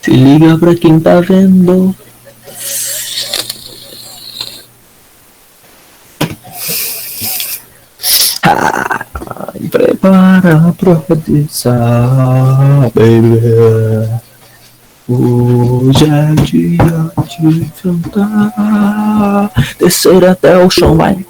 Se liga pra quem tá vendo. Prepara pra descer, baby. Hoje é dia de cantar. Descer até o chão, vai.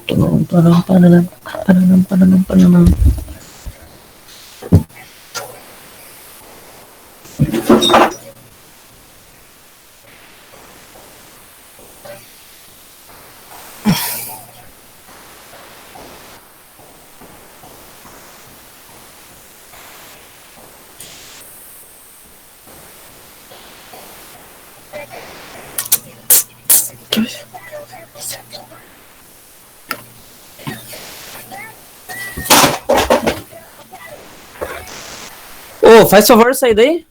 Ô, faz favor de sair daí.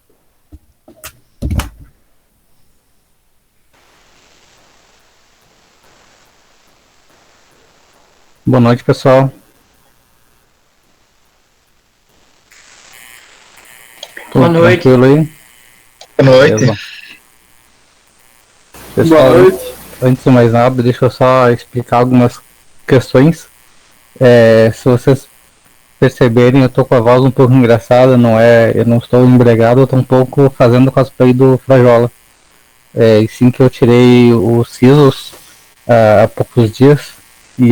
Boa noite, pessoal. Boa noite. Tranquilo aí? Boa noite. Beleza. Pessoal, Boa noite. Antes de mais nada, deixa eu só explicar algumas questões. Se vocês perceberem, eu tô com a voz um pouco engraçada, eu não estou embriagado, eu tô um pouco fazendo cosplay do Frajola. E sim que eu tirei os sisos há poucos dias e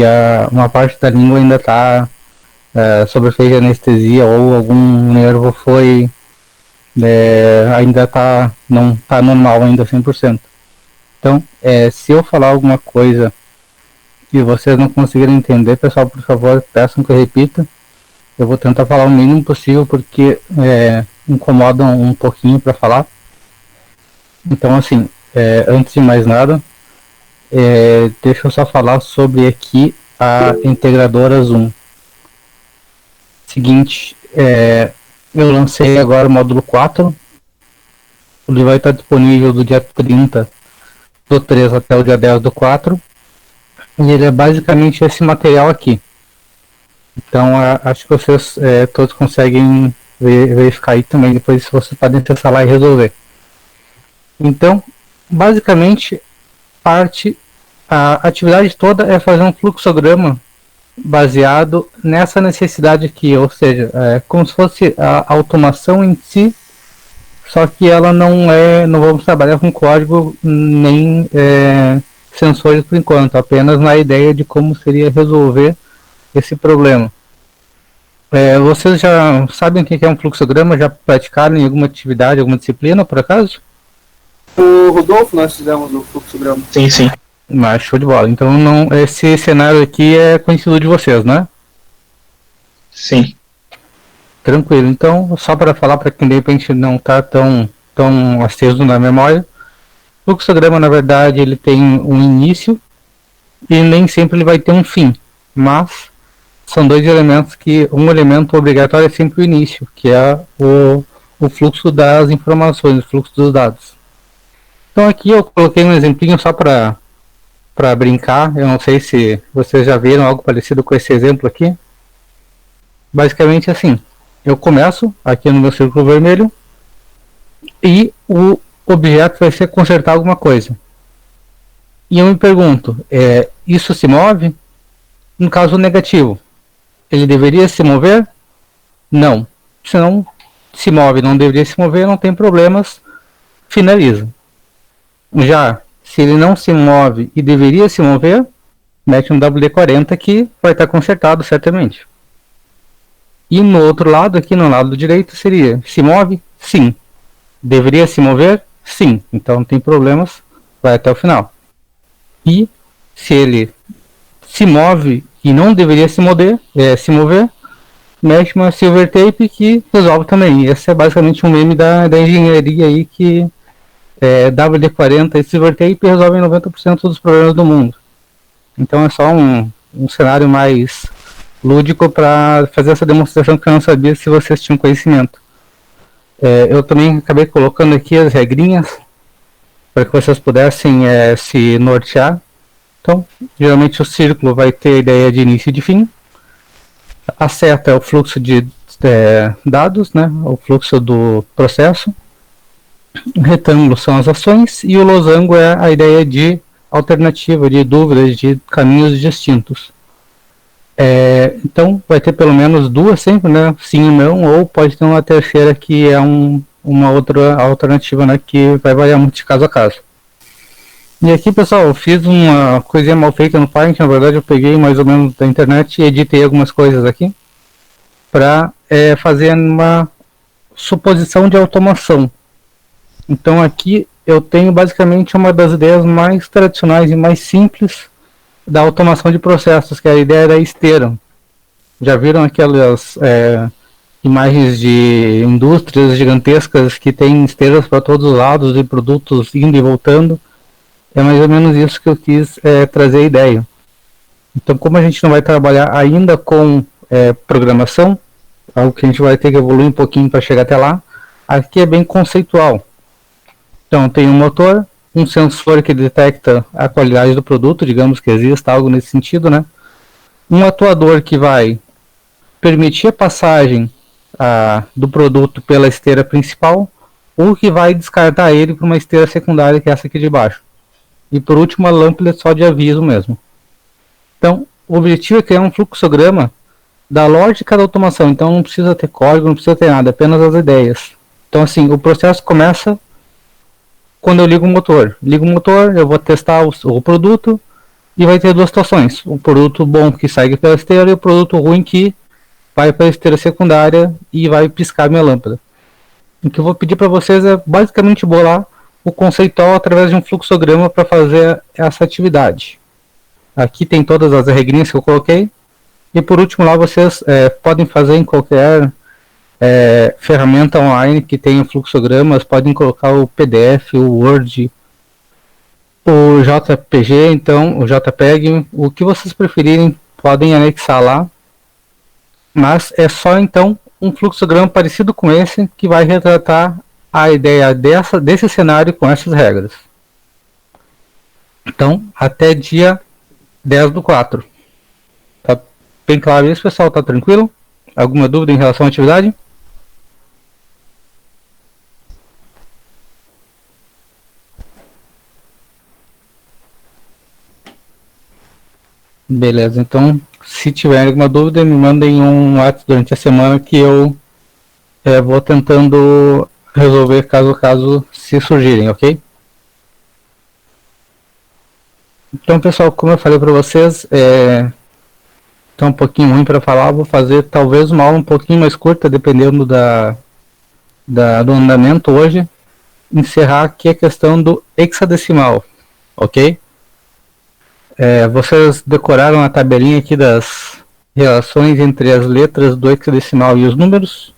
uma parte da língua ainda tá sob efeito de anestesia ou algum nervo foi ainda não tá normal ainda 100%. Então, se eu falar alguma coisa e vocês não conseguirem entender, pessoal, por favor, peçam que eu repita. Eu vou tentar falar o mínimo possível porque incomoda um pouquinho para falar. Então, assim, antes de mais nada, deixa eu só falar sobre aqui a integradora Zoom. Seguinte, eu lancei agora o módulo 4. Ele vai estar disponível do dia 30 do 3 até o dia 10 do 4. E ele é basicamente esse material aqui. Então, acho que vocês todos conseguem verificar aí também. Depois vocês podem acessar lá e resolver. Então, basicamente, a atividade toda é fazer um fluxograma baseado nessa necessidade aqui, ou seja, como se fosse a automação em si, só que ela não vamos trabalhar com código nem sensores por enquanto, apenas na ideia de como seria resolver esse problema. Vocês já sabem o que é um fluxograma? Já praticaram em alguma atividade, alguma disciplina, por acaso? O Rodolfo, nós fizemos o fluxograma. Sim, sim. Mas show de bola. Então esse cenário aqui é conhecido de vocês, né? Sim. Tranquilo. Então, só para falar para quem de repente não está tão aceso na memória, o fluxograma, na verdade, ele tem um início e nem sempre ele vai ter um fim. Mas são dois elementos que um elemento obrigatório é sempre o início, que é o fluxo das informações, o fluxo dos dados. Então aqui eu coloquei um exemplinho só para brincar. Eu não sei se vocês já viram algo parecido com esse exemplo aqui. Basicamente assim, eu começo aqui no meu círculo vermelho e o objeto vai ser consertar alguma coisa. E eu me pergunto, isso se move? No caso negativo, ele deveria se mover? Não. Se não se move, não deveria se mover, não tem problemas, finaliza. Já, se ele não se move e deveria se mover, mete um WD-40 que vai estar consertado certamente. E no outro lado, aqui no lado direito, seria, se move? Sim. Deveria se mover? Sim. Então não tem problemas, vai até o final. E se ele se move e não deveria se mover, mexe uma silver tape que resolve também. Esse é basicamente um meme da engenharia aí que WD-40 e silver tape resolvem 90% dos problemas do mundo. Então é só um cenário mais lúdico para fazer essa demonstração que eu não sabia se vocês tinham conhecimento. Eu também acabei colocando aqui as regrinhas para que vocês pudessem se nortear. Então, geralmente o círculo vai ter a ideia de início e de fim. A seta é o fluxo de dados, né? O fluxo do processo. O retângulo são as ações e o losango é a ideia de alternativa, de dúvidas, de caminhos distintos. Então vai ter pelo menos duas sempre, né? Sim e não, ou pode ter uma terceira que é uma outra alternativa, né? Que vai variar muito de caso a caso. E aqui, pessoal, eu fiz uma coisinha mal feita no Paint. Na verdade eu peguei mais ou menos da internet e editei algumas coisas aqui para fazer uma suposição de automação. Então aqui eu tenho basicamente uma das ideias mais tradicionais e mais simples da automação de processos, que é a ideia da esteira. Já viram aquelas imagens de indústrias gigantescas que tem esteiras para todos os lados e produtos indo e voltando? É mais ou menos isso que eu quis trazer a ideia. Então, como a gente não vai trabalhar ainda com programação, algo que a gente vai ter que evoluir um pouquinho para chegar até lá, aqui é bem conceitual. Então, tem um motor, um sensor que detecta a qualidade do produto, digamos que exista algo nesse sentido, né? Um atuador que vai permitir a passagem do produto pela esteira principal, ou que vai descartar ele para uma esteira secundária, que é essa aqui de baixo. E por último, a lâmpada só de aviso mesmo. Então, o objetivo é criar um fluxograma da lógica da automação. Então, não precisa ter código, não precisa ter nada, apenas as ideias. Então, assim, o processo começa quando eu ligo o motor. Ligo o motor, eu vou testar o produto e vai ter duas situações. O produto bom que sai pela esteira e o produto ruim que vai para a esteira secundária e vai piscar minha lâmpada. O que eu vou pedir para vocês é basicamente bolar o conceitual através de um fluxograma para fazer essa atividade. Aqui tem todas as regrinhas que eu coloquei. E por último lá vocês podem fazer em qualquer ferramenta online que tenha fluxogramas, podem colocar o PDF, o Word, o JPG, então o JPEG, o que vocês preferirem podem anexar lá. Mas é só então um fluxograma parecido com esse que vai retratar a ideia desse cenário com essas regras. Então, até dia 10/4. Tá bem claro isso, pessoal? Tá tranquilo? Alguma dúvida em relação à atividade? Beleza, então se tiver alguma dúvida me mandem um WhatsApp durante a semana que eu vou tentando resolver caso se surgirem, ok? Então, pessoal, como eu falei para vocês, tá um pouquinho ruim para falar, vou fazer talvez uma aula um pouquinho mais curta, dependendo do andamento hoje. Encerrar aqui a questão do hexadecimal, ok? Vocês decoraram a tabelinha aqui das relações entre as letras do hexadecimal e os números.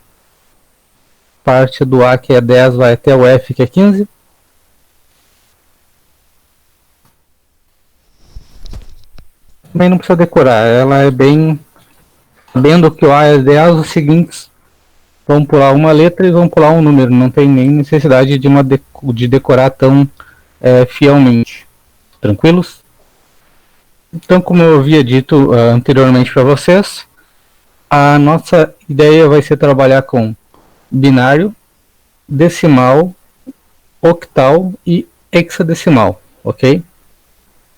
Parte do A, que é 10, vai até o F, que é 15. Também não precisa decorar, ela é bem... Sabendo que o A é 10, os seguintes vão pular uma letra e vão pular um número. Não tem nem necessidade de decorar tão fielmente. Tranquilos? Então, como eu havia dito anteriormente para vocês, a nossa ideia vai ser trabalhar com binário, decimal, octal e hexadecimal, ok?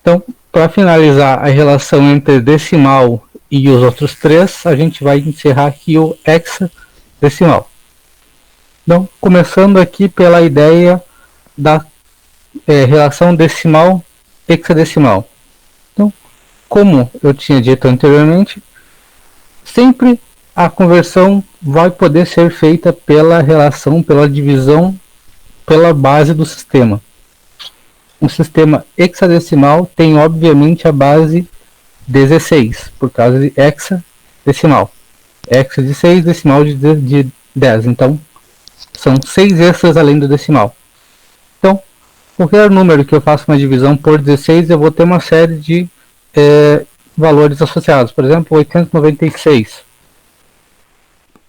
Então, para finalizar a relação entre decimal e os outros três, a gente vai encerrar aqui o hexadecimal. Então, começando aqui pela ideia da relação decimal-hexadecimal. Então, como eu tinha dito anteriormente, sempre a conversão vai poder ser feita pela relação, pela divisão, pela base do sistema. O sistema hexadecimal tem obviamente a base 16, por causa de hexadecimal. hexa de 6, decimal de 10. Então, são 6 extras além do decimal. Então, qualquer número que eu faça uma divisão por 16, eu vou ter uma série de valores associados. Por exemplo, 896.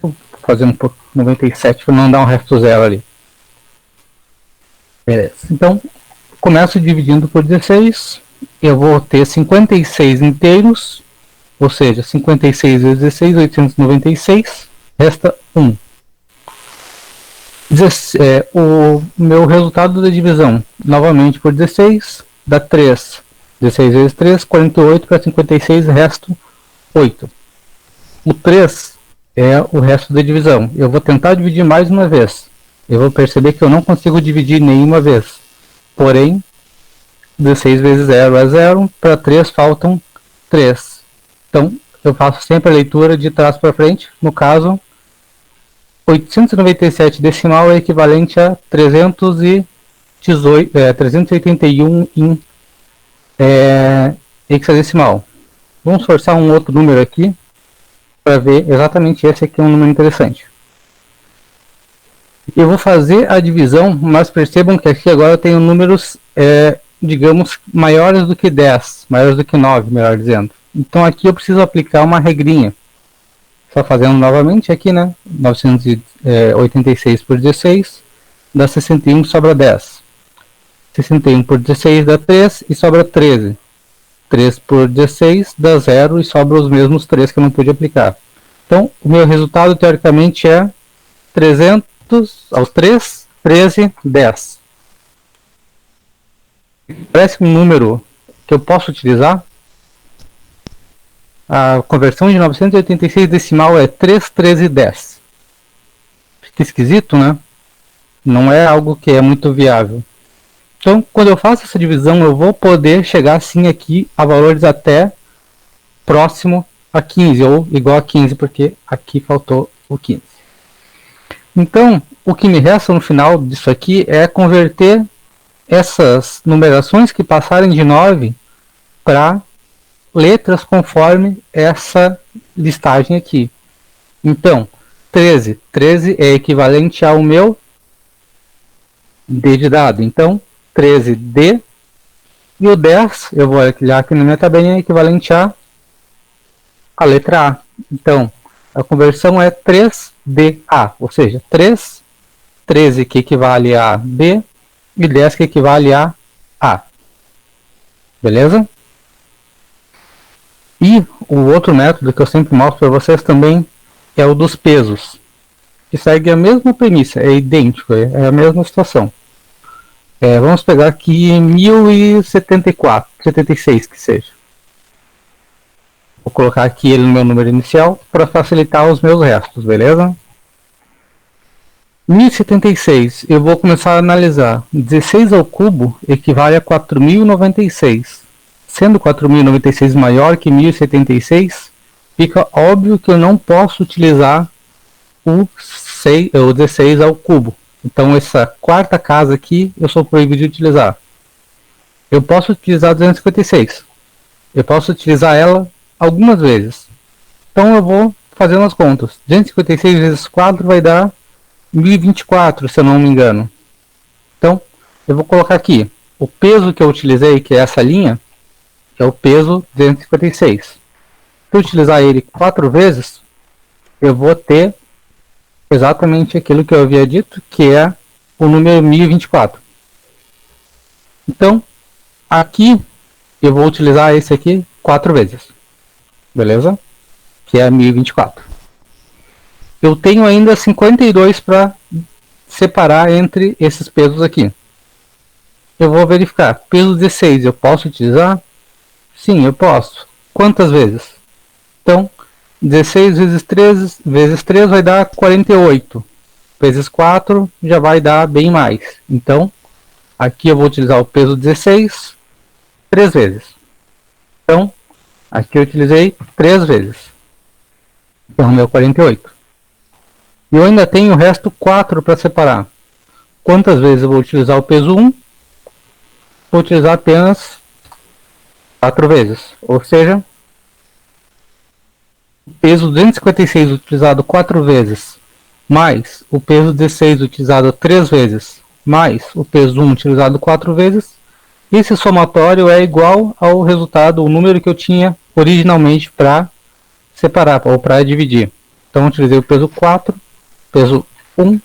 Vou fazer um por 97 para não dar um resto zero ali. Beleza. Então, começo dividindo por 16. Eu vou ter 56 inteiros. Ou seja, 56 vezes 16, 896. Resta 1. O meu resultado da divisão, novamente por 16, dá 3. 16 vezes 3, 48 para 56, resto 8. O 3 é o resto da divisão. Eu vou tentar dividir mais uma vez. Eu vou perceber que eu não consigo dividir nenhuma vez. Porém, 16 vezes 0 é 0, para 3 faltam 3. Então, eu faço sempre a leitura de trás para frente. No caso, 897 decimal é equivalente a 381 em hexadecimal. Vamos forçar um outro número aqui para ver exatamente esse aqui, é um número interessante. Eu vou fazer a divisão, mas percebam que aqui agora eu tenho números, digamos, maiores do que 10, maiores do que 9, melhor dizendo. Então aqui eu preciso aplicar uma regrinha. Só fazendo novamente aqui, né? 986 por 16 dá 61, sobra 10. 61 por 16 dá 3 e sobra 13. 3 por 16 dá 0 e sobra os mesmos 3 que eu não pude aplicar. Então, o meu resultado, teoricamente, é 300 aos 3, 13, 10. Parece um número que eu posso utilizar. A conversão de 986 decimal é 3, 13, 10. Fica esquisito, né? Não é algo que é muito viável. Então, quando eu faço essa divisão, eu vou poder chegar sim aqui a valores até próximo a 15, ou igual a 15, porque aqui faltou o 15. Então, o que me resta no final disso aqui é converter essas numerações que passarem de 9 para letras conforme essa listagem aqui. Então, 13 é equivalente ao meu D de dado. Então, 13D. E o 10, eu vou olhar aqui na minha tabelinha, é equivalente a letra A. Então, a conversão é 3DA, ou seja, 3, 13 que equivale a B e 10 que equivale a A. Beleza? E o outro método que eu sempre mostro para vocês também é o dos pesos, que segue a mesma premissa, é idêntico, é a mesma situação. Vamos pegar aqui 1074, 76 que seja. Vou colocar aqui ele no meu número inicial para facilitar os meus restos, beleza? 1076, eu vou começar a analisar. 16 ao cubo equivale a 4096. Sendo 4096 maior que 1076, fica óbvio que eu não posso utilizar o 16 ao cubo. Então essa quarta casa aqui eu sou proibido de utilizar. Eu posso utilizar 256. Eu posso utilizar ela algumas vezes. Então eu vou fazendo as contas. 256 vezes 4 vai dar 1024, se eu não me engano. Então eu vou colocar aqui o peso que eu utilizei, que é essa linha, é o peso 256. Se eu utilizar ele 4 vezes, eu vou ter exatamente aquilo que eu havia dito, que é o número 1024. Então, aqui eu vou utilizar esse aqui 4 vezes. Beleza? Que é 1024. Eu tenho ainda 52 para separar entre esses pesos aqui. Eu vou verificar. Peso 16 eu posso utilizar? Sim, eu posso. Quantas vezes? Então, 16 vezes 3 vai dar 48. Vezes 4 já vai dar bem mais. Então, aqui eu vou utilizar o peso 16 3 vezes. Então, aqui eu utilizei 3 vezes. Então, meu 48. E eu ainda tenho o resto 4 para separar. Quantas vezes eu vou utilizar o peso 1? Vou utilizar apenas 4 vezes. Ou seja, peso 256 utilizado 4 vezes, mais o peso 16 utilizado 3 vezes, mais o peso 1 utilizado 4 vezes, esse somatório é igual ao resultado, o número que eu tinha originalmente para separar, ou para dividir. Então eu utilizei o peso 4, peso 1,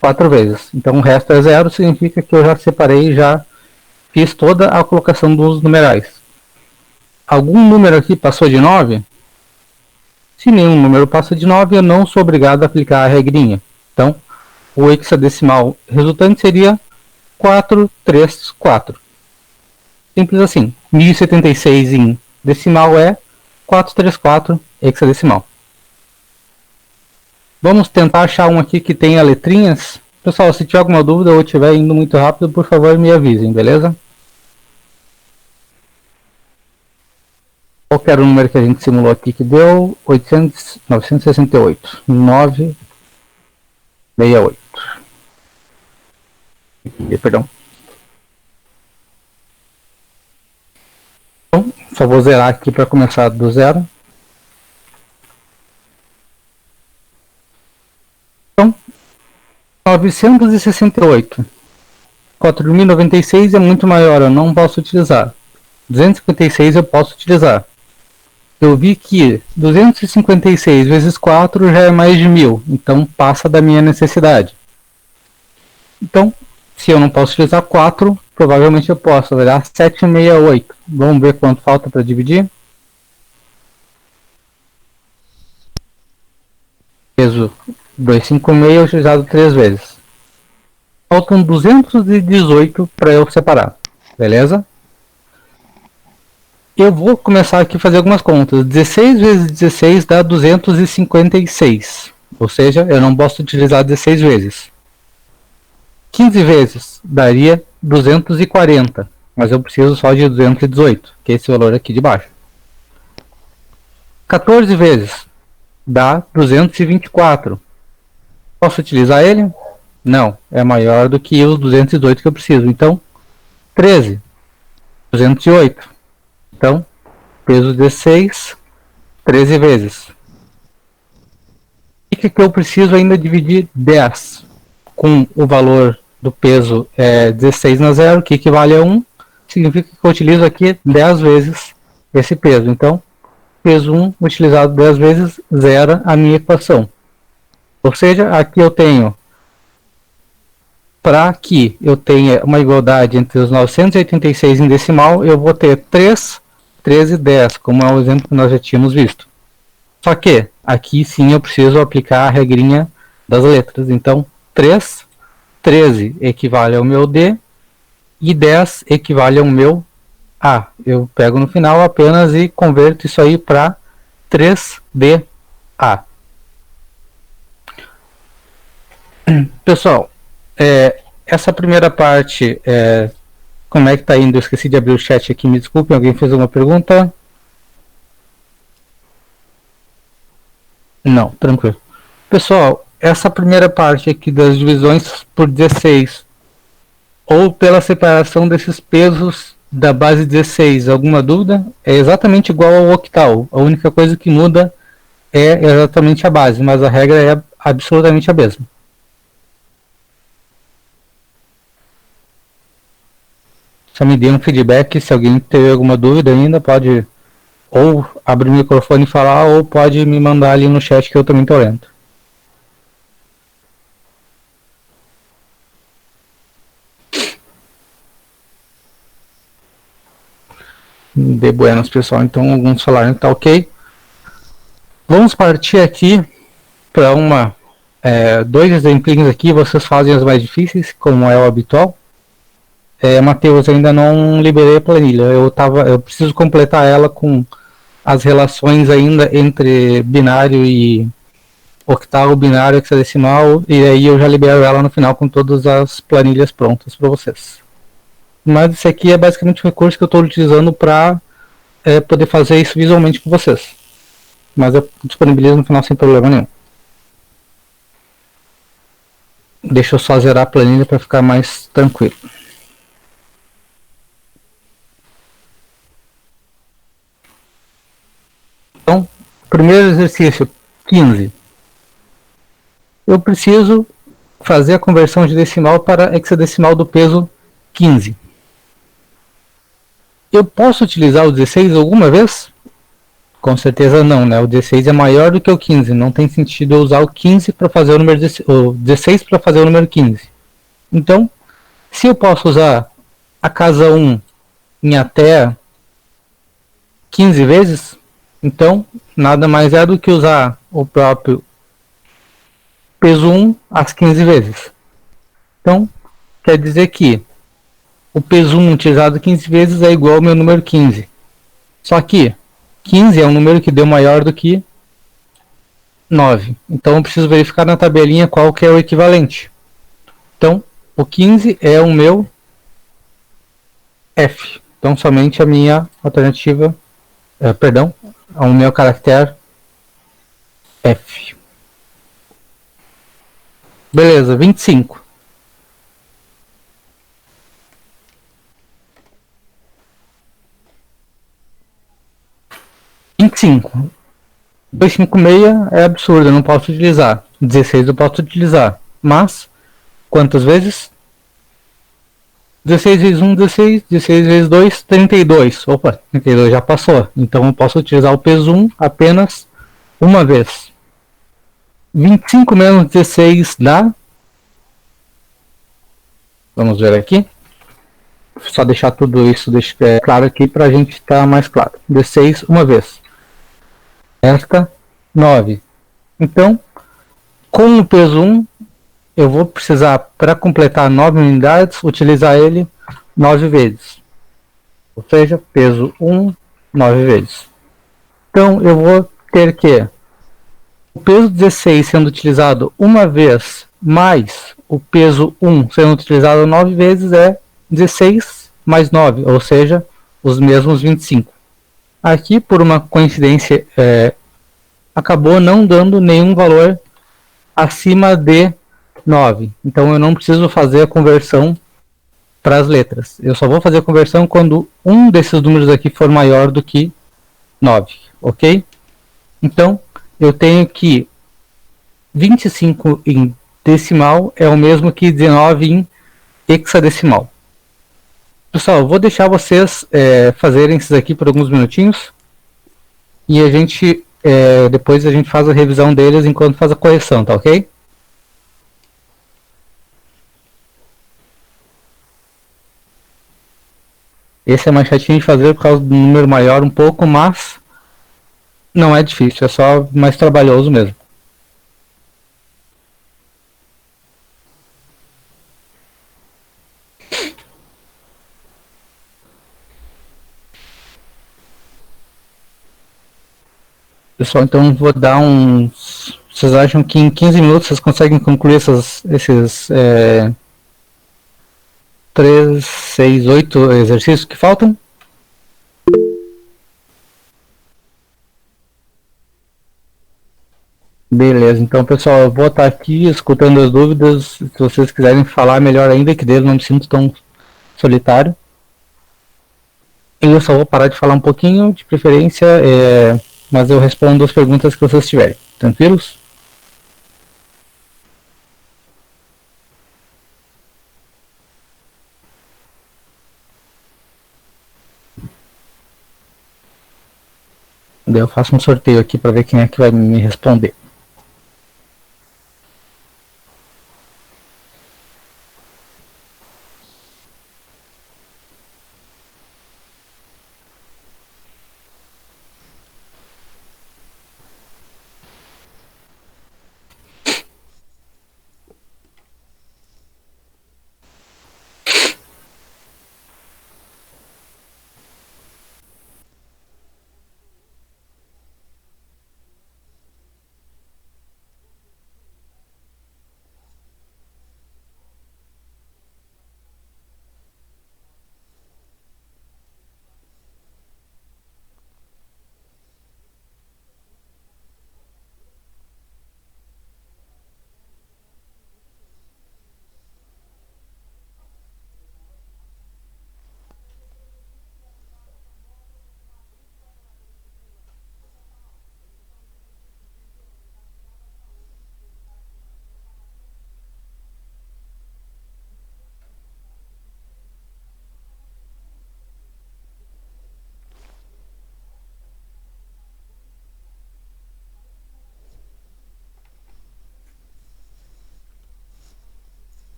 4 vezes. Então o resto é zero, significa que eu já separei, já fiz toda a colocação dos numerais. Algum número aqui passou de 9? Se nenhum número passa de 9, eu não sou obrigado a aplicar a regrinha. Então, o hexadecimal resultante seria 434. Simples assim. 1076 em decimal é 434 hexadecimal. Vamos tentar achar um aqui que tenha letrinhas. Pessoal, se tiver alguma dúvida ou estiver indo muito rápido, por favor me avisem, beleza? Qual era o número que a gente simulou aqui que deu? 968. 968. Perdão. Então, só vou zerar aqui para começar do zero. Então, 968. 4096 é muito maior, eu não posso utilizar. 256 eu posso utilizar. Eu vi que 256 vezes 4 já é mais de 1000, então passa da minha necessidade. Então, se eu não posso utilizar 4, provavelmente eu posso, vai dar 768. Vamos ver quanto falta para dividir. Peso 256 utilizado 3 vezes. Faltam 218 para eu separar, beleza? Eu vou começar aqui a fazer algumas contas. 16 vezes 16 dá 256. Ou seja, eu não posso utilizar 16 vezes. 15 vezes daria 240. Mas eu preciso só de 218, que é esse valor aqui de baixo. 14 vezes dá 224. Posso utilizar ele? Não, é maior do que os 218 que eu preciso. Então, 13. 208. Então, peso 16, 13 vezes. O que eu preciso ainda dividir 10 com o valor do peso 16 na zero, que equivale a 1, significa que eu utilizo aqui 10 vezes esse peso. Então, peso 1 utilizado 10 vezes zera a minha equação. Ou seja, aqui eu tenho, para que eu tenha uma igualdade entre os 986 em decimal, eu vou ter 3, 13 e 10, como é o exemplo que nós já tínhamos visto. Só que aqui sim eu preciso aplicar a regrinha das letras. Então, 3, 13 equivale ao meu D e 10 equivale ao meu A. Eu pego no final apenas e converto isso aí para 3DA. Pessoal, essa primeira parte, como é que tá indo? Eu esqueci de abrir o chat aqui, me desculpem, alguém fez uma pergunta? Não, tranquilo. Pessoal, essa primeira parte aqui das divisões por 16, ou pela separação desses pesos da base 16, alguma dúvida? É exatamente igual ao octal, a única coisa que muda é exatamente a base, mas a regra é absolutamente a mesma. Só me dê um feedback, se alguém teve alguma dúvida ainda, pode ou abrir o microfone e falar, ou pode me mandar ali no chat que eu também estou lendo. De buenas, pessoal. Então, alguns falaram que tá ok. Vamos partir aqui para dois exemplinhos aqui. Vocês fazem os mais difíceis, como é o habitual. Matheus, ainda não liberei a planilha. Eu preciso completar ela com as relações ainda entre binário e octal, binário, hexadecimal, e aí eu já libero ela no final com todas as planilhas prontas para vocês. Mas esse aqui é basicamente o recurso que eu estou utilizando para poder fazer isso visualmente com vocês. Mas eu disponibilizo no final sem problema nenhum. Deixa eu só zerar a planilha para ficar mais tranquilo. Então, Primeiro exercício, 15. Eu preciso fazer a conversão de decimal para hexadecimal do peso 15. Eu posso utilizar o 16 alguma vez? Com certeza não, né? O 16 é maior do que o 15. Não tem sentido eu usar o 15 para fazer o número o 16 para fazer o número 15. Então, se eu posso usar a casa 1 em até 15 vezes, então nada mais é do que usar o próprio peso 1 às 15 vezes. Então, quer dizer que o peso 1 utilizado 15 vezes é igual ao meu número 15. Só que 15 é um número que deu maior do que 9. Então eu preciso verificar na tabelinha qual que é o equivalente. Então, o 15 é o meu F. Então, somente a minha alternativa, perdão, o meu caractere F. Beleza, 25. 25. 256 é absurdo, eu não posso utilizar. 16 eu posso utilizar. Mas, quantas vezes? 16 vezes 1, 16. 16 vezes 2, 32. Opa, 32 já passou. Então eu posso utilizar o peso 1 apenas uma vez. 25 menos 16 dá. Vamos ver aqui. Só deixar tudo isso claro aqui para a gente estar mais claro. 16 uma vez. Esta 9. Então, com o peso 1, eu vou precisar, para completar 9 unidades, utilizar ele 9 vezes. Ou seja, peso 1, 9 vezes. Então, eu vou ter que o peso 16 sendo utilizado uma vez, mais o peso 1 sendo utilizado 9 vezes, é 16 mais 9, ou seja, os mesmos 25. Aqui, por uma coincidência, acabou não dando nenhum valor acima de 9. Então eu não preciso fazer a conversão para as letras. Eu só vou fazer a conversão quando um desses números aqui for maior do que 9, ok? Então eu tenho que 25 em decimal é o mesmo que 19 em hexadecimal. Pessoal, eu vou deixar vocês fazerem isso aqui por alguns minutinhos e a gente depois a gente faz a revisão deles enquanto faz a correção, tá ok? Esse é mais chatinho de fazer por causa do número maior um pouco, mas não é difícil, é só mais trabalhoso mesmo. Pessoal, então vou dar uns... Vocês acham que em 15 minutos vocês conseguem concluir esses 3, 6, 8 exercícios que faltam? Beleza, então pessoal, eu vou estar aqui escutando as dúvidas. Se vocês quiserem falar melhor ainda, que dele não me sinto tão solitário. E eu só vou parar de falar um pouquinho, de preferência, mas eu respondo as perguntas que vocês tiverem. Tranquilos? Daí eu faço um sorteio aqui para ver quem é que vai me responder.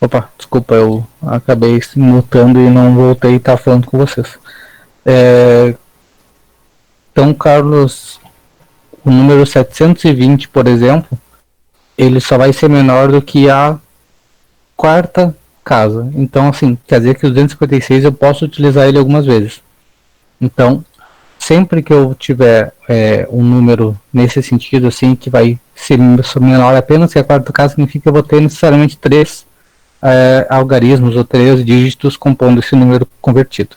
Opa, desculpa, eu acabei se mutando e não voltei a estar falando com vocês. Então, Carlos, o número 720, por exemplo, ele só vai ser menor do que a quarta casa. Então, assim, quer dizer que o 256 eu posso utilizar ele algumas vezes. Então, sempre que eu tiver um número nesse sentido, assim, que vai ser menor apenas que a quarta casa, significa que eu vou ter necessariamente três algarismos ou três dígitos compondo esse número convertido.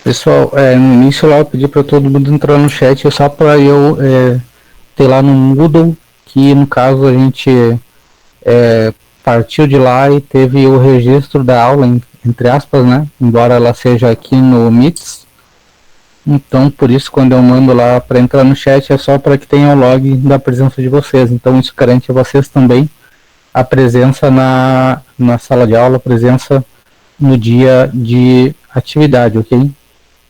Pessoal, no início lá eu pedi para todo mundo entrar no chat só para eu ter lá no Moodle, que no caso a gente partiu de lá e teve o registro da aula, entre aspas, né? Embora ela seja aqui no Meets. Então, por isso, quando eu mando lá para entrar no chat, é só para que tenha o log da presença de vocês. Então, isso garante a vocês também a presença na sala de aula, a presença no dia de atividade, ok?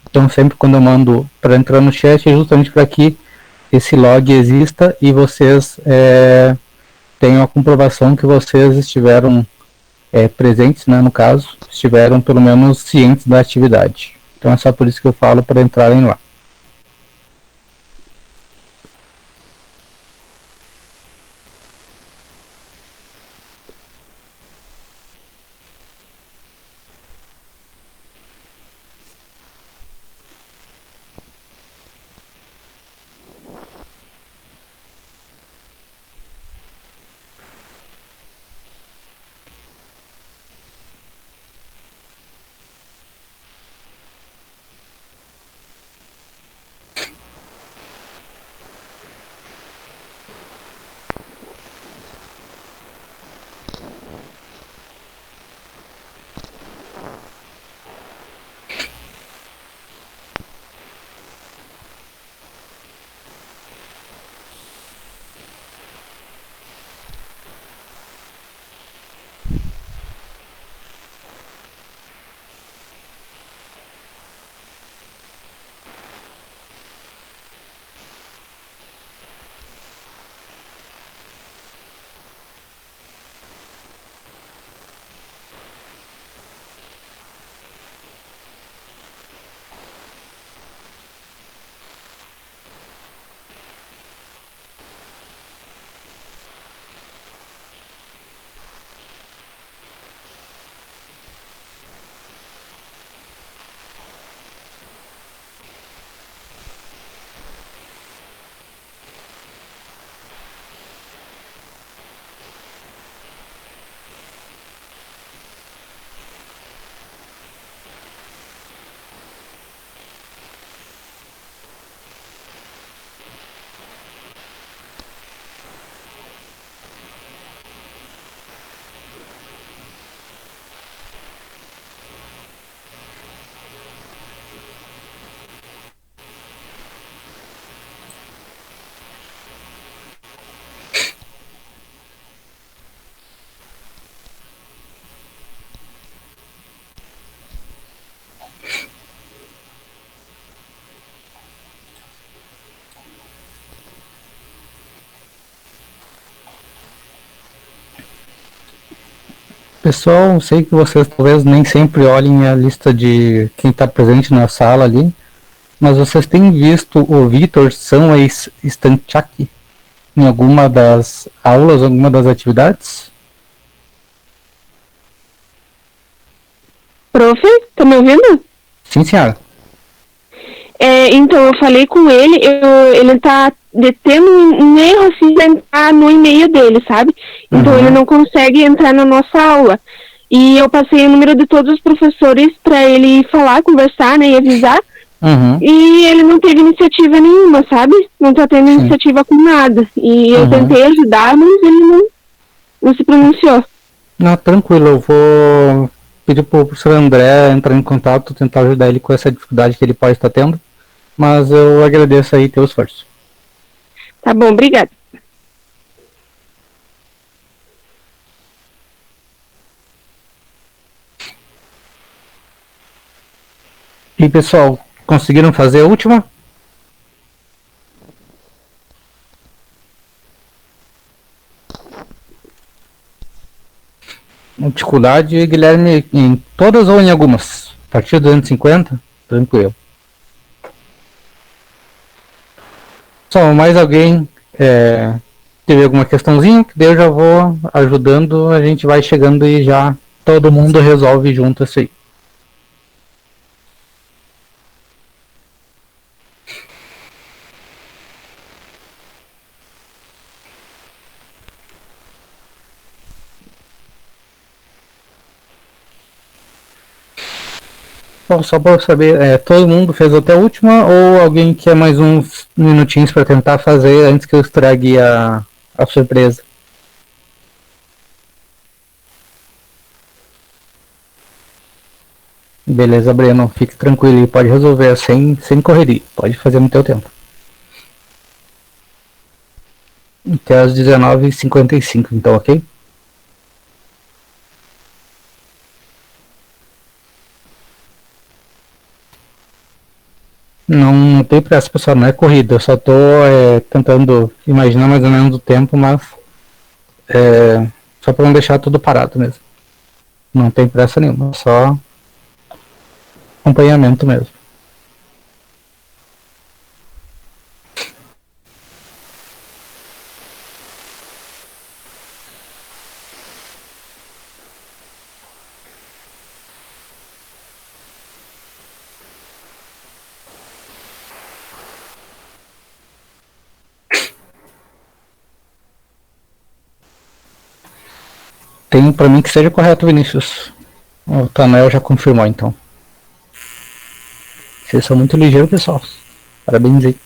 Então, sempre quando eu mando para entrar no chat, é justamente para que esse log exista e vocês tenham a comprovação que vocês estiveram presentes, né, no caso, estiveram pelo menos cientes da atividade. Então, é só por isso que eu falo para entrarem lá. Pessoal, sei que vocês talvez nem sempre olhem a lista de quem está presente na sala ali, mas vocês têm visto o Vitor Samway Stanchak em alguma das aulas, alguma das atividades? Prof, tá me ouvindo? Sim, senhora. Então, eu falei com ele, ele tá tendo um erro assim de entrar no e-mail dele, sabe? Então ele não consegue entrar na nossa aula. E eu passei o número de todos os professores para ele falar, conversar, né, e avisar. E ele não teve iniciativa nenhuma, sabe? Não tá tendo iniciativa com nada. E eu tentei ajudar, mas ele não se pronunciou. Não, tranquilo, eu vou pedir pro professor André entrar em contato, tentar ajudar ele com essa dificuldade que ele pode estar tendo. Mas eu agradeço aí teu esforço. Tá bom, obrigada. E pessoal, conseguiram fazer a última? Dificuldade, Guilherme, em todas ou em algumas? A partir de 250? Tranquilo. Só mais alguém teve alguma questãozinha, que daí eu já vou ajudando, a gente vai chegando e já todo mundo resolve junto isso aí. Bom, só para saber, todo mundo fez até a última ou alguém quer mais uns minutinhos para tentar fazer antes que eu estrague a surpresa? Beleza, Breno, fique tranquilo, pode resolver sem correria, pode fazer no teu tempo. Até às 19h55, então, ok? Não tem pressa, pessoal, não é corrida, eu só tô tentando imaginar mais ou menos o tempo, mas só para não deixar tudo parado mesmo. Não tem pressa nenhuma, só acompanhamento mesmo. Tem pra mim que seja correto, Vinícius. O Tanel já confirmou, então. Vocês são muito ligeiros, pessoal. Parabéns aí.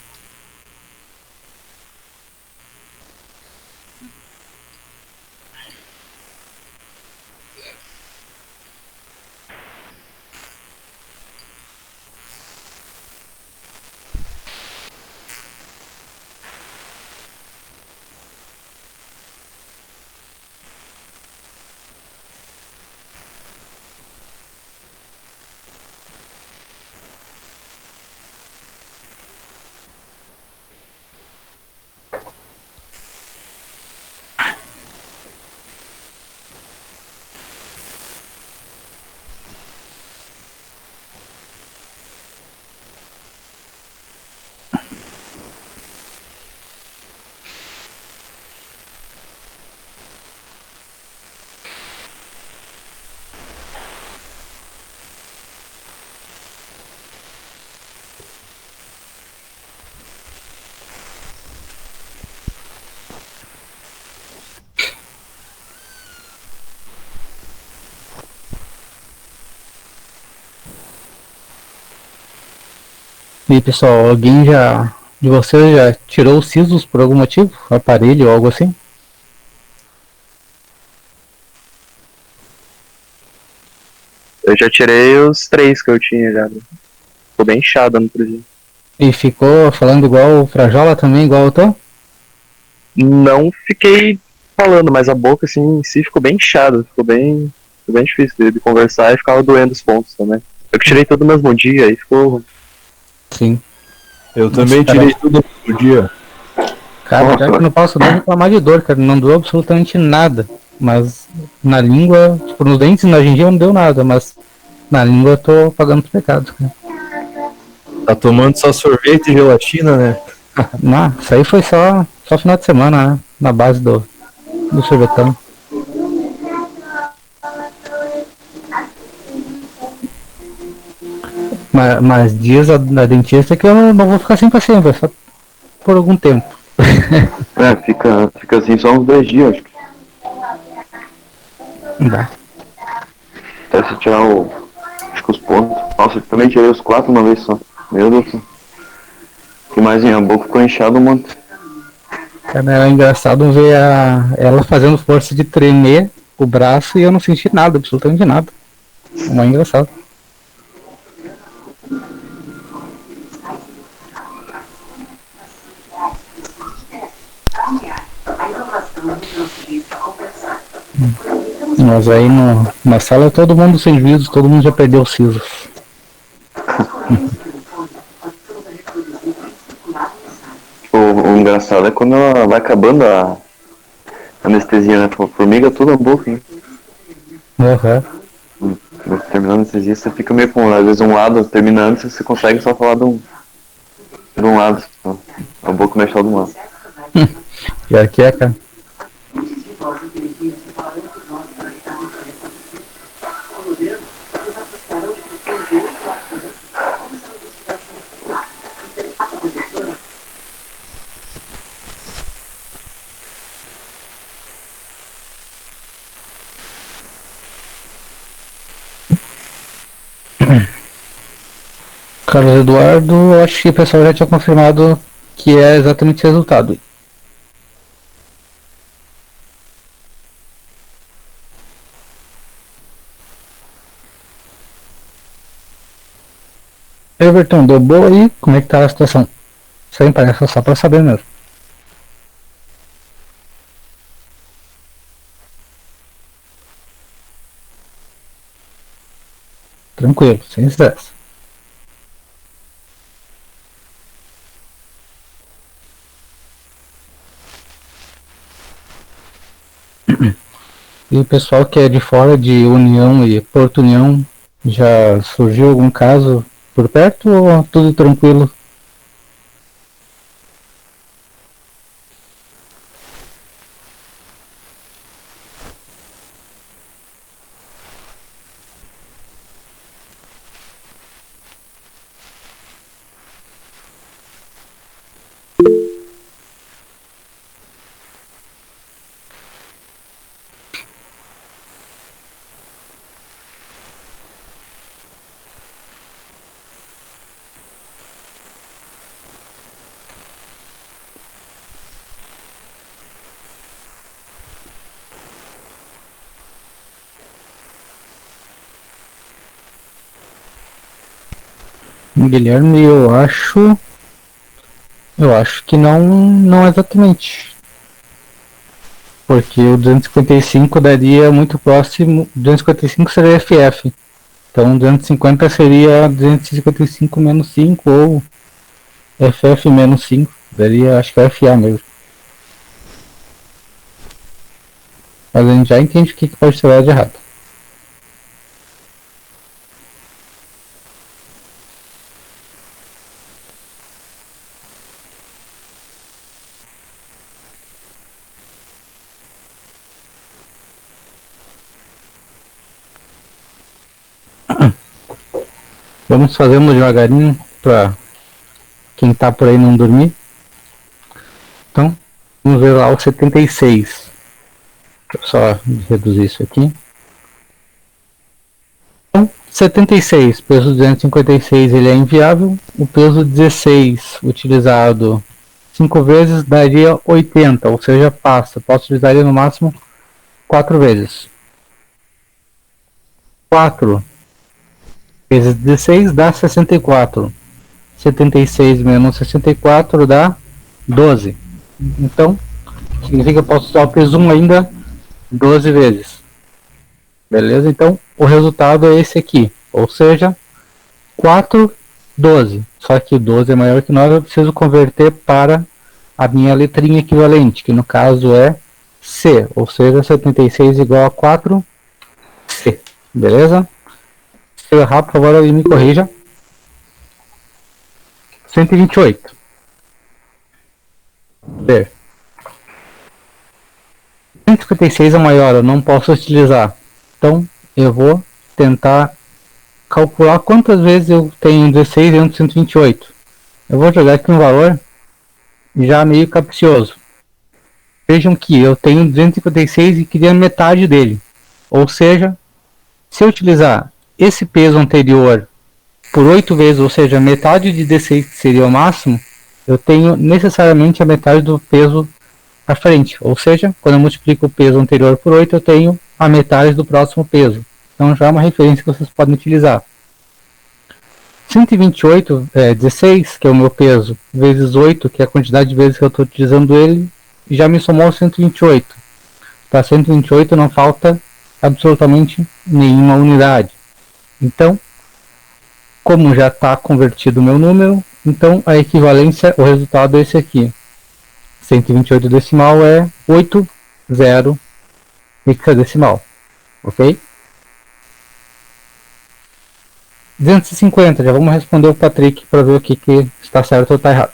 E pessoal, alguém de vocês já tirou os sisos por algum motivo? Aparelho ou algo assim? Eu já tirei os 3 que eu tinha já. Ficou bem inchado no outro dia. E ficou falando igual o Frajola também, igual eu tô? Não fiquei falando, mas a boca assim em si ficou bem inchada. Ficou bem difícil de conversar e ficava doendo os pontos também. Eu que tirei tudo no mesmo dia e ficou. Sim. Eu também tirei tudo no dia. Cara, eu não posso nem reclamar de dor, cara. Não doeu absolutamente nada. Mas na língua, tipo, nos dentes e na gengiva não deu nada, mas na língua eu tô pagando os pecados, cara. Tá tomando só sorvete e gelatina, né? Não, isso aí foi só final de semana, né? Na base do sorvetão. Mas diz a dentista que eu não vou ficar assim pra sempre, só por algum tempo. Fica assim só uns 2 dias, acho que. Dá. Até se tirar acho que os pontos. Nossa, eu também tirei os 4 uma vez só. Meu Deus do céu. E mais minha boca ficou inchada um monte. Cara, é engraçado ver ela fazendo força de tremer o braço e eu não senti nada, absolutamente nada. É engraçado. Mas aí na sala todo mundo sem juízo, todo mundo já perdeu os sisos. O engraçado é quando ela vai acabando a anestesia, né? Tipo, formiga toda a boca, hein? Uhum. Terminando a anestesia, você fica meio com, às vezes, um lado termina antes, você consegue só falar de um lado. Então, a boca mexe só de um lado. Pior que é, cara. Carlos Eduardo, eu acho que o pessoal já tinha confirmado que é exatamente esse resultado. Everton, deu boa aí? Como é que tá a situação? Sem parece só pra saber mesmo. Tranquilo, sem estresse. E o pessoal que é de fora de União e Porto União, já surgiu algum caso por perto ou tudo tranquilo? Guilherme, eu acho que não exatamente. Porque o 255 daria muito próximo, 255 seria FF. Então 250 seria 255 menos 5 ou FF menos 5. Daria, acho que é FA mesmo. Mas a gente já entende o que pode ser de errado. Vamos fazendo devagarinho para quem tá por aí não dormir. Então, vamos ver lá o 76. Deixa eu só reduzir isso aqui. Então, 76, peso 256 ele é inviável. O peso 16 utilizado 5 vezes daria 80, ou seja, passa. Posso utilizar ele no máximo 4 vezes. 4 vezes 16 dá 64. 76 menos 64 dá 12. Então, significa que eu posso usar o peso 1 ainda 12 vezes. Beleza? Então, o resultado é esse aqui. Ou seja, 4, 12. Só que o 12 é maior que 9, eu preciso converter para a minha letrinha equivalente, que no caso é 4C, ou seja, 76 igual a 4C, beleza? Se eu errar, por favor, me corrija. 128. B. 156 é maior, eu não posso utilizar. Então, eu vou tentar calcular quantas vezes eu tenho 16 dentro de 128. Eu vou jogar aqui um valor já meio capcioso. Vejam que eu tenho 256 e queria metade dele. Ou seja, se eu utilizar esse peso anterior por 8 vezes, ou seja, metade de 16 que seria o máximo, eu tenho necessariamente a metade do peso à frente. Ou seja, quando eu multiplico o peso anterior por 8, eu tenho a metade do próximo peso. Então já é uma referência que vocês podem utilizar. 128 é 16, que é o meu peso, vezes 8, que é a quantidade de vezes que eu estou utilizando ele, já me somou 128. Para 128 não falta absolutamente nenhuma unidade. Então, como já está convertido o meu número, então a equivalência, o resultado é esse aqui. 128 decimal é 80 hexadecimal. Ok? 250, já vamos responder o Patrick para ver o que está certo ou está errado.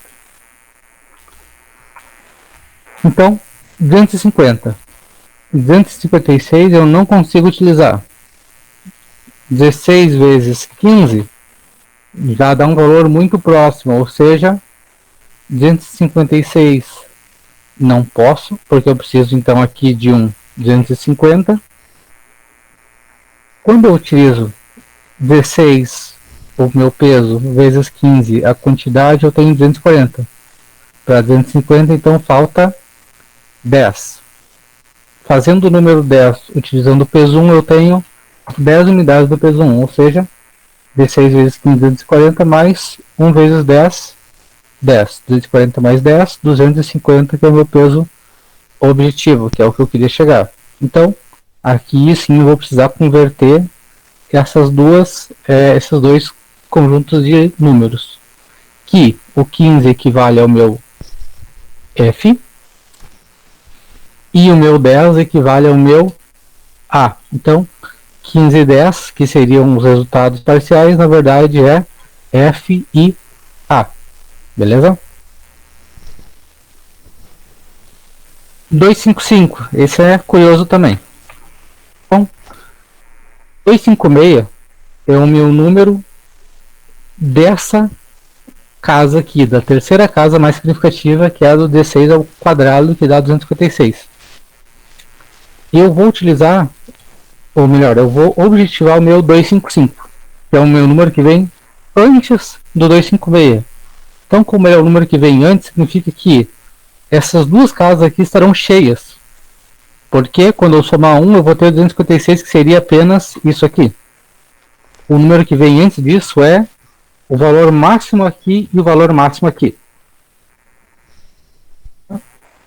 Então, 250. 256 eu não consigo utilizar. 16 vezes 15 já dá um valor muito próximo, ou seja, 256 não posso, porque eu preciso então aqui de um 250. Quando eu utilizo 16, o meu peso, vezes 15, a quantidade, eu tenho 240. Para 250, então falta 10. Fazendo o número 10, utilizando o peso 1, eu tenho 10 unidades do peso 1, ou seja, 16 vezes 15, 240, mais 1 vezes 10, 10. 240 mais 10, 250, que é o meu peso objetivo, que é o que eu queria chegar. Então, aqui sim eu vou precisar converter esses dois conjuntos de números, que o 15 equivale ao meu F e o meu 10 equivale ao meu A. Então, 15 e 10, que seriam os resultados parciais, na verdade é F e A. Beleza? 255, esse é curioso também. Bom, 256 é o meu número dessa casa aqui, da terceira casa mais significativa, que é a do D6 ao quadrado, que dá 256. Eu vou utilizar, ou melhor, eu vou objetivar o meu 255, que é o meu número que vem antes do 256. Então, como é o número que vem antes, significa que essas duas casas aqui estarão cheias. Porque quando eu somar 1, eu vou ter 256, que seria apenas isso aqui. O número que vem antes disso é o valor máximo aqui e o valor máximo aqui.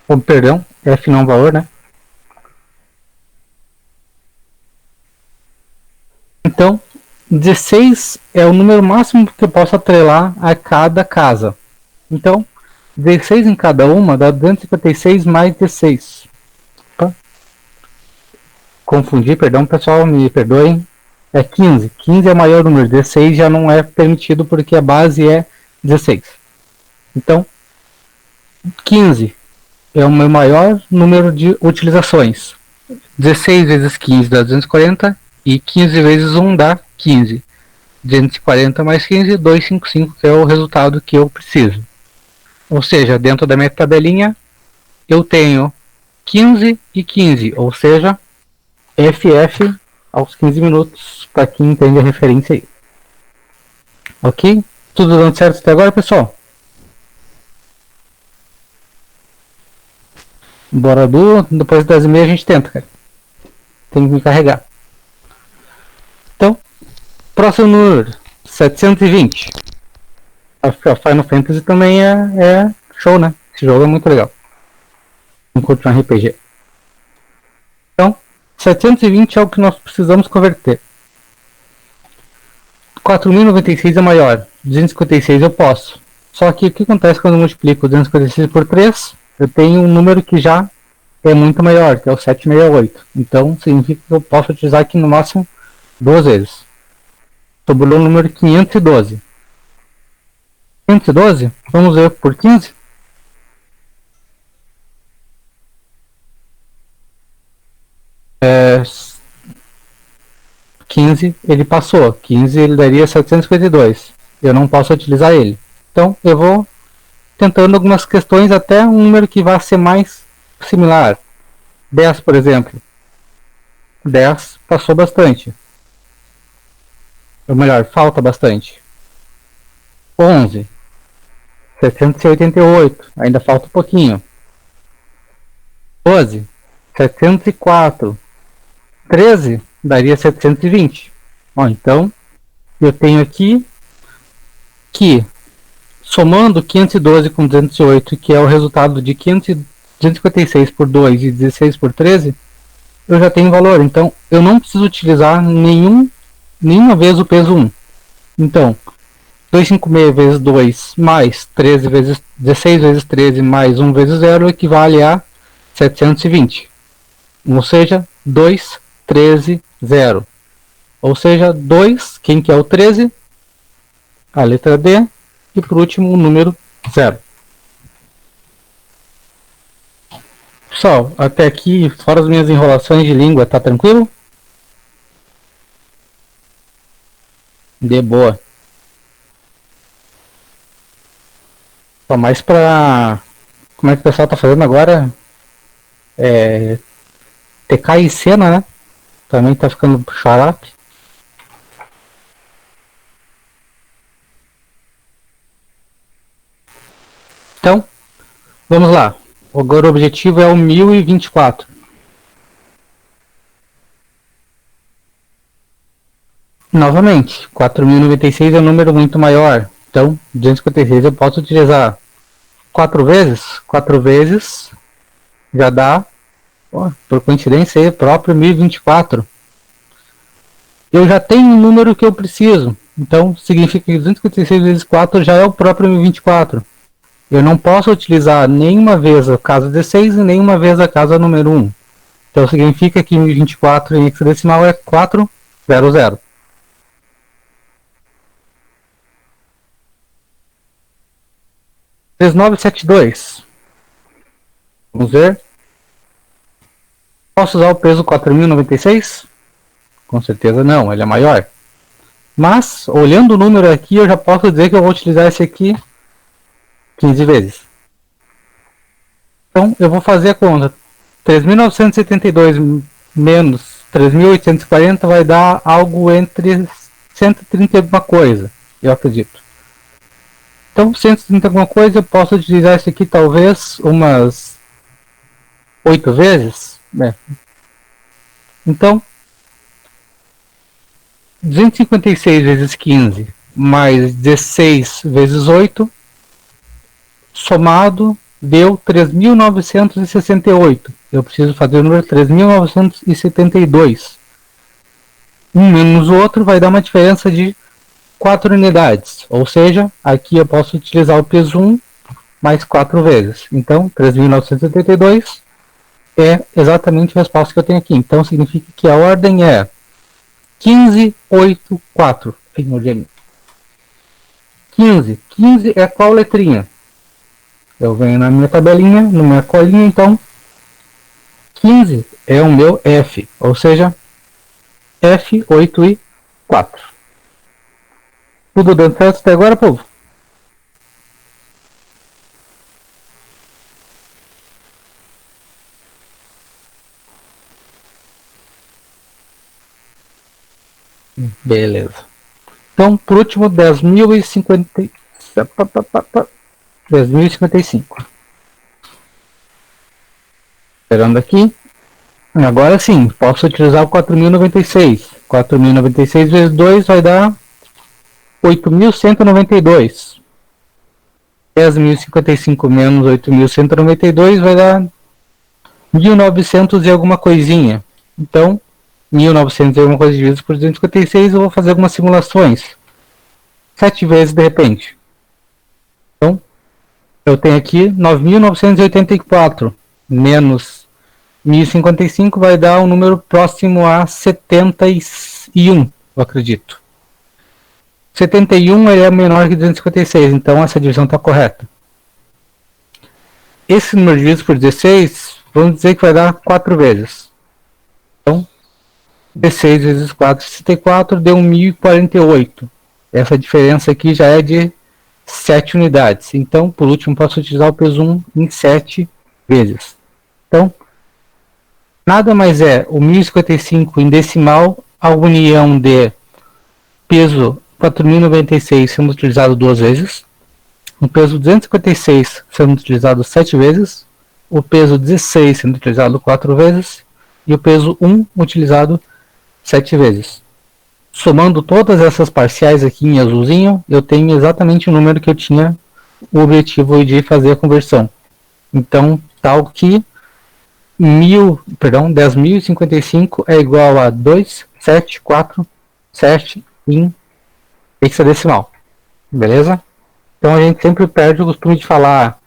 Oh, perdão, F não é um valor, né? Então, 16 é o número máximo que eu posso atrelar a cada casa. Então, 16 em cada uma dá 256 mais 16. Opa. Confundi, perdão pessoal, me perdoem. É 15. 15 é o maior número, 16 já não é permitido porque a base é 16. Então, 15 é o meu maior número de utilizações. 16 vezes 15 dá 240 e 15 vezes 1 dá 15. 240 mais 15, 255, que é o resultado que eu preciso. Ou seja, dentro da minha tabelinha, eu tenho 15 e 15, ou seja, FF aos 15 minutos, para quem entende a referência aí. Ok? Tudo dando certo até agora, pessoal? Bora depois das 10h30 a gente tenta, cara. Tem que me carregar. Então, próximo número, 720. A Final Fantasy também é show, né? Esse jogo é muito legal. Vamos continuar RPG. Então, 720 é o que nós precisamos converter. 4096 é maior. 256 eu posso. Só que o que acontece quando eu multiplico 256 por 3? Eu tenho um número que já é muito maior, que é o 768. Então, significa que eu posso utilizar aqui no máximo 2 vezes. Sobrou o número 512. 512, vamos ver por 15. É, 15 ele passou. 15 ele daria 752. Eu não posso utilizar ele. Então, eu vou tentando algumas questões até um número que vai ser mais similar. 10, por exemplo. 10 passou bastante. Ou melhor, falta bastante. 11. 788. Ainda falta um pouquinho. 12. 704. 13 daria 720. Bom, então, eu tenho aqui que, somando 512 com 208, que é o resultado de 256 por 2 e 16 por 13, eu já tenho valor. Então, eu não preciso utilizar nenhuma vez o peso 1. Então, 256 vezes 2 mais 13 vezes 16 vezes 13 mais 1 vezes 0 equivale a 720. Ou seja, 2, 13, 0. Ou seja, 2, quem que é o 13? A letra D. E por último, o número 0. Pessoal, até aqui, fora as minhas enrolações de língua, tá tranquilo? De boa. Só mais pra... Como é que o pessoal tá fazendo agora? TK e cena, né? Também tá ficando xarope. Então, vamos lá. Agora o objetivo é o 1024. Novamente, 4096 é um número muito maior. Então, 256 eu posso utilizar 4 vezes. 4 vezes já dá, por coincidência, o próprio 1024. Eu já tenho um número que eu preciso. Então, significa que 256 vezes 4 já é o próprio 1024. Eu não posso utilizar nenhuma vez a casa 16 e nenhuma vez a casa número 1. Então, significa que 1024 em hexadecimal é 400. 3972. Vamos ver. Posso usar o peso 4096? Com certeza não, ele é maior. Mas, olhando o número aqui, eu já posso dizer que eu vou utilizar esse aqui 15 vezes. Então, eu vou fazer a conta. 3.972 menos 3.840 vai dar algo entre 130 e alguma coisa, eu acredito. Então, 130 alguma coisa, eu posso utilizar esse aqui talvez umas 8 vezes. Então, 256 vezes 15 mais 16 vezes 8, somado, deu 3.968. Eu preciso fazer o número 3.972. Um menos o outro vai dar uma diferença de 4 unidades. Ou seja, aqui eu posso utilizar o peso 1 mais 4 vezes. Então, 3.972 é exatamente a resposta que eu tenho aqui. Então, significa que a ordem é 15, 8, 4. 15. 15 é qual letrinha? Eu venho na minha tabelinha, na minha colinha, então 15 é o meu F, ou seja, F, 8 e 4. Tudo dando certo até agora, povo? Beleza. Então, por último, 10.055. Esperando aqui. Agora sim, posso utilizar o 4.096. 4.096 vezes 2 vai dar 8.192. 10.055 menos 8.192 vai dar 1.900 e alguma coisinha. Então, 1.900 e alguma coisa dividido por 256, eu vou fazer algumas simulações. 7 vezes de repente. Então, eu tenho aqui 9.984 menos 1055 vai dar um número próximo a 71, eu acredito. 71 é menor que 256, então essa divisão está correta. Esse número dividido por 16, vamos dizer que vai dar 4 vezes. Então, 16 vezes 4, 64, deu 1048. Essa diferença aqui já é de 7 unidades. Então, por último, posso utilizar o peso 1 em 7 vezes. Então, nada mais é o 1055 em decimal, a união de peso 4096 sendo utilizado 2 vezes, o peso 256 sendo utilizado 7 vezes, o peso 16 sendo utilizado 4 vezes e o peso 1 utilizado 7 vezes. Somando todas essas parciais aqui em azulzinho, eu tenho exatamente o número que eu tinha o objetivo de fazer a conversão. Então, tal que 10.055 é igual a 2747 em hexadecimal. Beleza? Então a gente sempre perde o costume de falar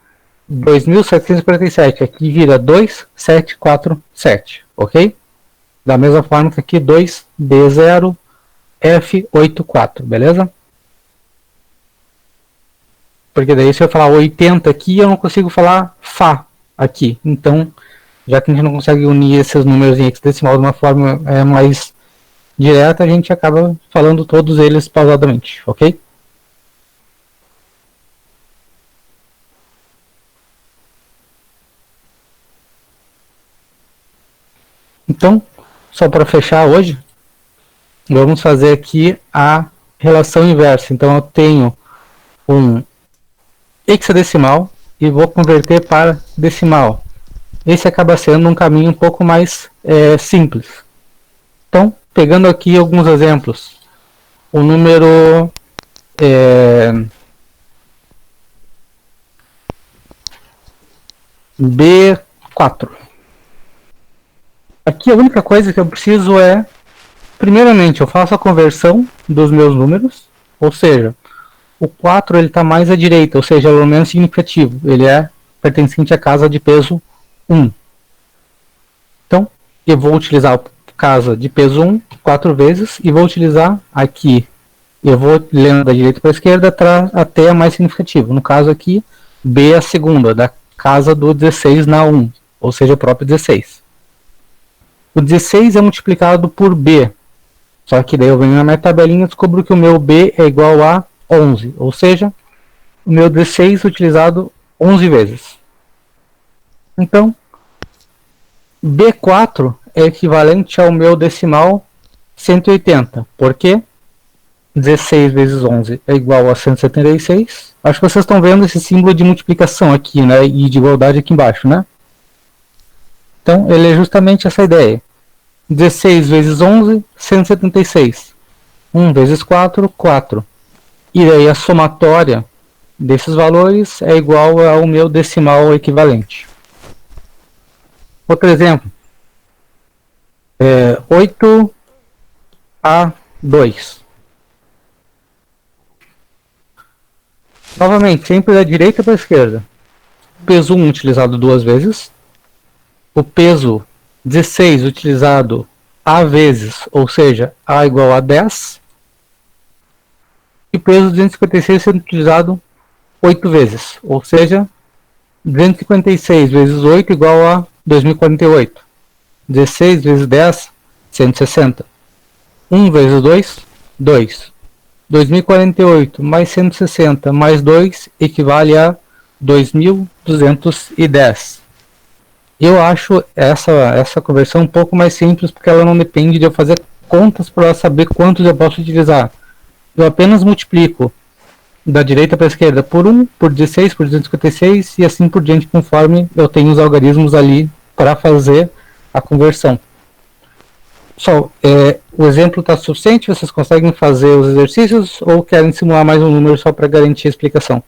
2.747, aqui vira 2747, ok? Da mesma forma que aqui 2D0F84, beleza? Porque daí se eu falar 80 aqui, eu não consigo falar Fá aqui. Então, já que a gente não consegue unir esses números em hexadecimal de uma forma mais direta, a gente acaba falando todos eles pausadamente, ok? Então, só para fechar hoje, vamos fazer aqui a relação inversa. Então, eu tenho um hexadecimal e vou converter para decimal. Esse acaba sendo um caminho um pouco mais simples. Então, pegando aqui alguns exemplos. O número B4. Aqui a única coisa que eu preciso é, primeiramente, eu faço a conversão dos meus números, ou seja, o 4 está mais à direita, ou seja, é o menos significativo, ele é pertencente à casa de peso 1. Então, eu vou utilizar a casa de peso 1 4 vezes e vou utilizar aqui, eu vou lendo da direita para a esquerda até a mais significativa. No caso aqui, B é a segunda, da casa do 16 na 1, ou seja, o próprio 16. O 16 é multiplicado por B, só que daí eu venho na minha tabelinha e descubro que o meu B é igual a 11, ou seja, o meu 16 utilizado 11 vezes. Então, B4 é equivalente ao meu decimal 180, porque 16 vezes 11 é igual a 176. Acho que vocês estão vendo esse símbolo de multiplicação aqui, né, e de igualdade aqui embaixo, né? Então, ele é justamente essa ideia. 16 vezes 11, 176. 1 vezes 4, 4. E daí a somatória desses valores é igual ao meu decimal equivalente. Outro exemplo. 8A2. Novamente, sempre da direita para a esquerda. Peso 1 utilizado 2 vezes. O peso 16 utilizado A vezes, ou seja, A igual a 10. E o peso 256 sendo utilizado 8 vezes, ou seja, 256 vezes 8 igual a 2048. 16 vezes 10, 160. 1 vezes 2, 2. 2048 mais 160 mais 2 equivale a 2210. Eu acho essa conversão um pouco mais simples, porque ela não depende de eu fazer contas para saber quantos eu posso utilizar. Eu apenas multiplico da direita para a esquerda por 1, por 16, por 256 e assim por diante, conforme eu tenho os algarismos ali para fazer a conversão. Pessoal, o exemplo está suficiente? Vocês conseguem fazer os exercícios ou querem simular mais um número só para garantir a explicação?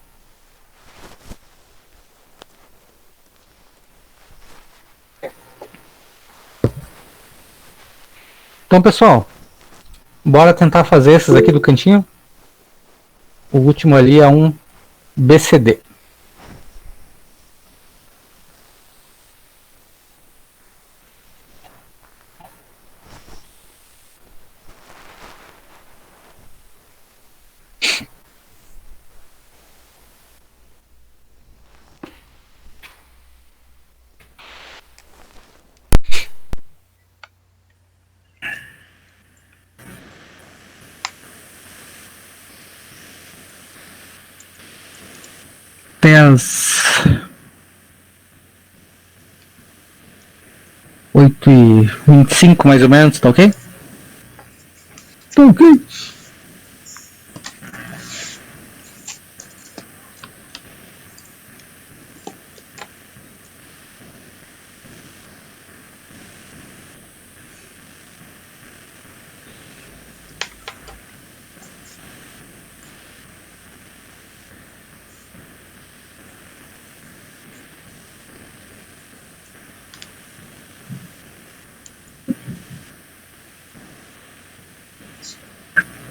Então, pessoal, bora tentar fazer esses aqui do cantinho. O último ali é um BCD. às 8h25 mais ou menos, tá ok? Tá ok.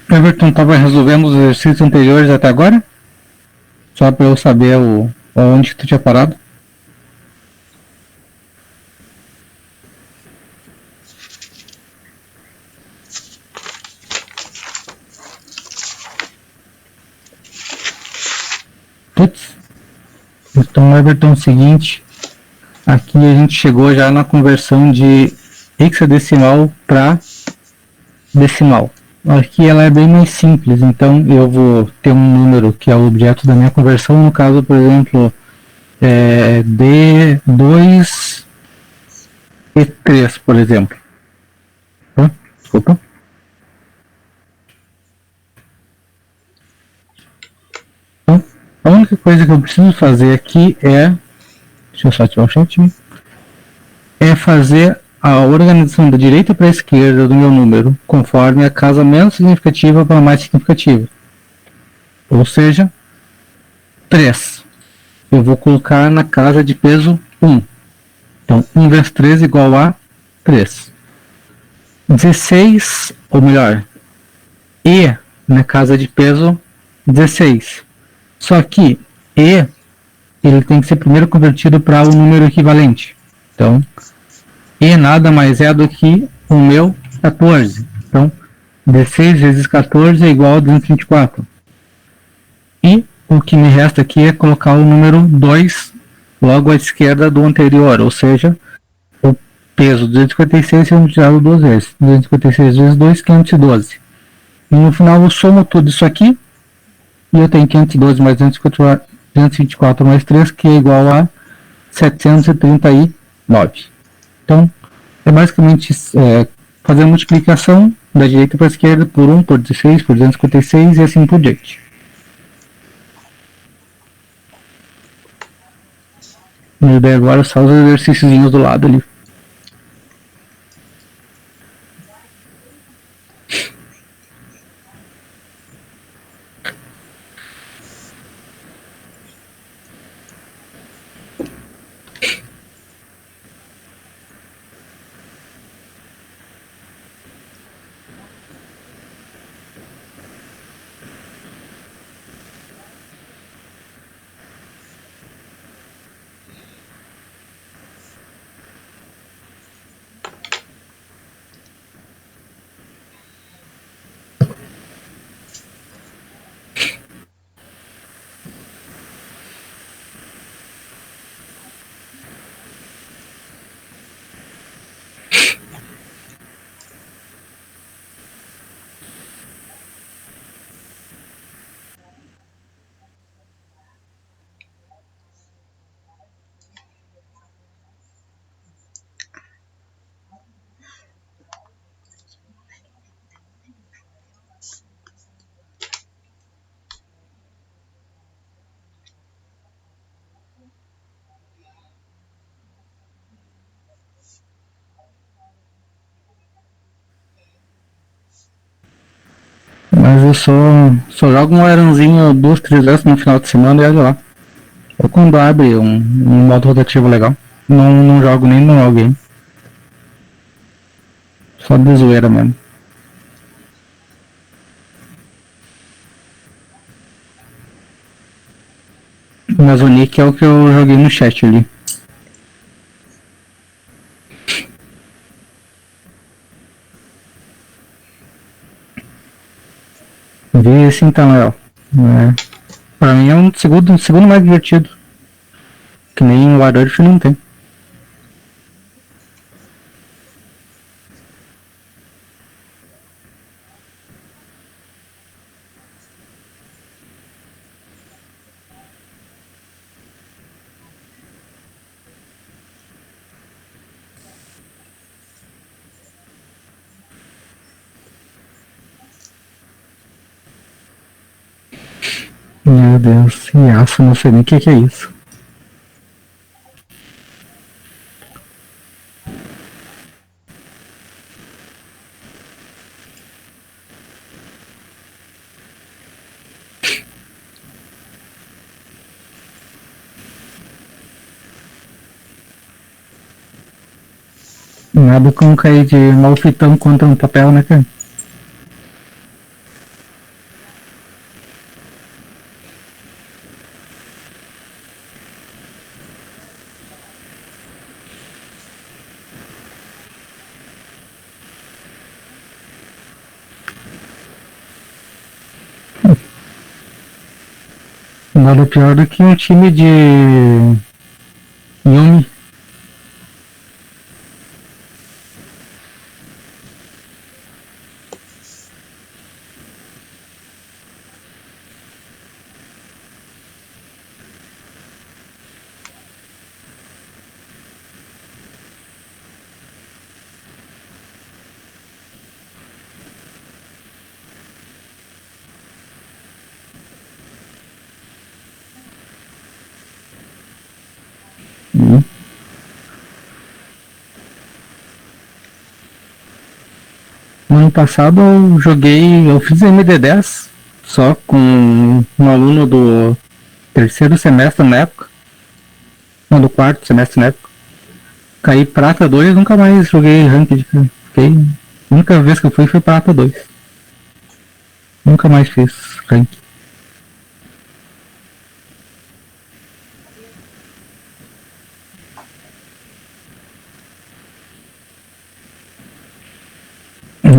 Everton estava resolvendo os exercícios anteriores até agora? Só para eu saber onde que tu tinha parado. Putz. Então, Everton, é o seguinte. Aqui a gente chegou já na conversão de hexadecimal para decimal. Aqui ela é bem mais simples, então eu vou ter um número que é o objeto da minha conversão, no caso, por exemplo, D2 e 3, por exemplo. Desculpa. Então, a única coisa que eu preciso fazer aqui deixa eu só ativar o chat, é fazer a organização da direita para a esquerda do meu número, conforme a casa menos significativa para a mais significativa. Ou seja, 3. Eu vou colocar na casa de peso 1. Então, 1 vezes 3 igual a 3. 16, ou melhor, E na casa de peso 16. Só que E, ele tem que ser primeiro convertido para o número equivalente. Então, E nada mais é do que o meu 14. Então, 16 vezes 14 é igual a 224. E o que me resta aqui é colocar o número 2 logo à esquerda do anterior, ou seja, o peso 256 sendo tirado duas vezes. 256 vezes 2, 512. E no final eu somo tudo isso aqui, e eu tenho 512 mais 224 mais 3, que é igual a 739. Então, é basicamente fazer a multiplicação da direita para a esquerda por 1, por 16, por 256 e assim por diante. E daí agora só os exercícios do lado ali. Mas eu só jogo um aranzinho 2, 3 vezes no final de semana e olha lá. Ou quando abre um modo rotativo legal. Não jogo nem no game. Só de zoeira mesmo. Mas o nick é o que eu joguei no chat ali. Vi esse então, Léo. Pra mim é um segundo mais divertido. Que nem o Adolf não tem. Meu Deus, Yasuo, não sei nem o que é isso. Nada como cair de malfitão contra um papel, né, cara? Nada pior do que um time de Yumi. No ano passado eu fiz MD10 só com um aluno do terceiro semestre na época, não, do quarto semestre na época. Caí prata 2, nunca mais joguei ranked. Fiquei, a única vez que eu fui foi prata 2. Nunca mais fiz ranked.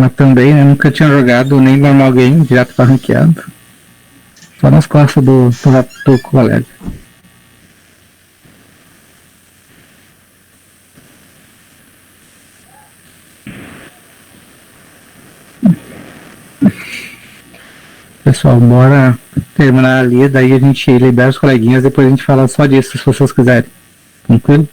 Mas também eu nunca tinha jogado nem normal game, direto pra ranqueado. Só nas costas do colega. Pessoal, bora terminar ali, daí a gente libera os coleguinhas, depois a gente fala só disso, se vocês quiserem. Tranquilo?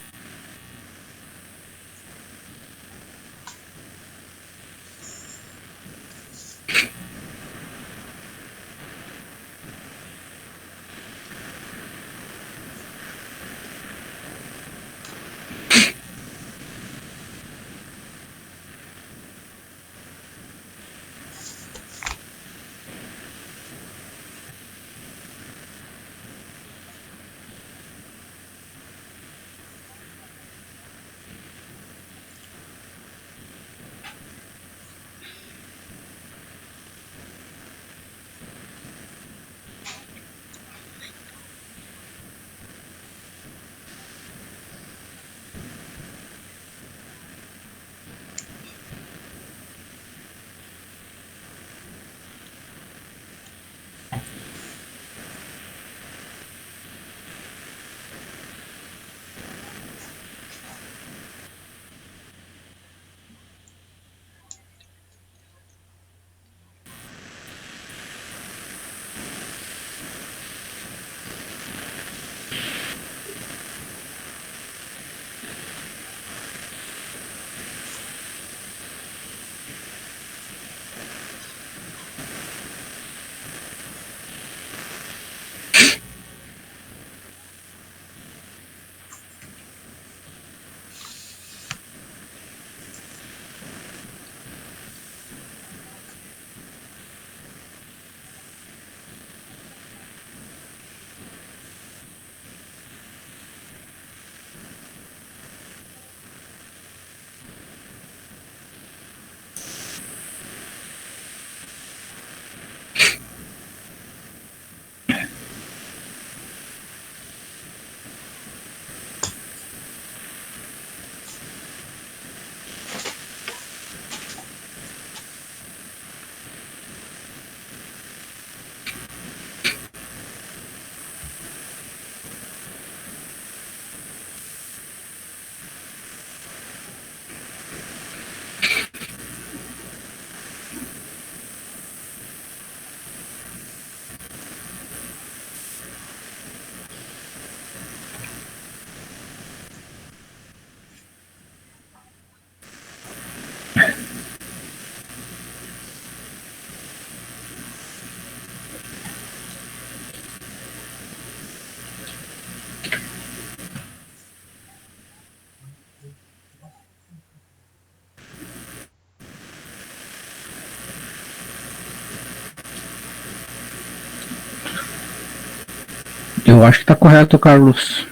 Eu acho que tá correto, Carlos.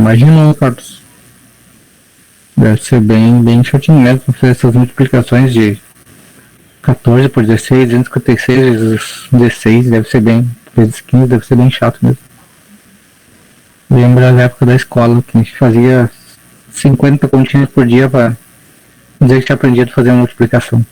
Imagina, Carlos. Deve ser bem chatinho mesmo fazer essas multiplicações de 14 por 16, 256 vezes 16, deve ser bem, vezes 15, deve ser bem chato mesmo. Lembra da época da escola, que a gente fazia 50 continhas por dia para dizer que tinha aprendido a fazer uma multiplicação.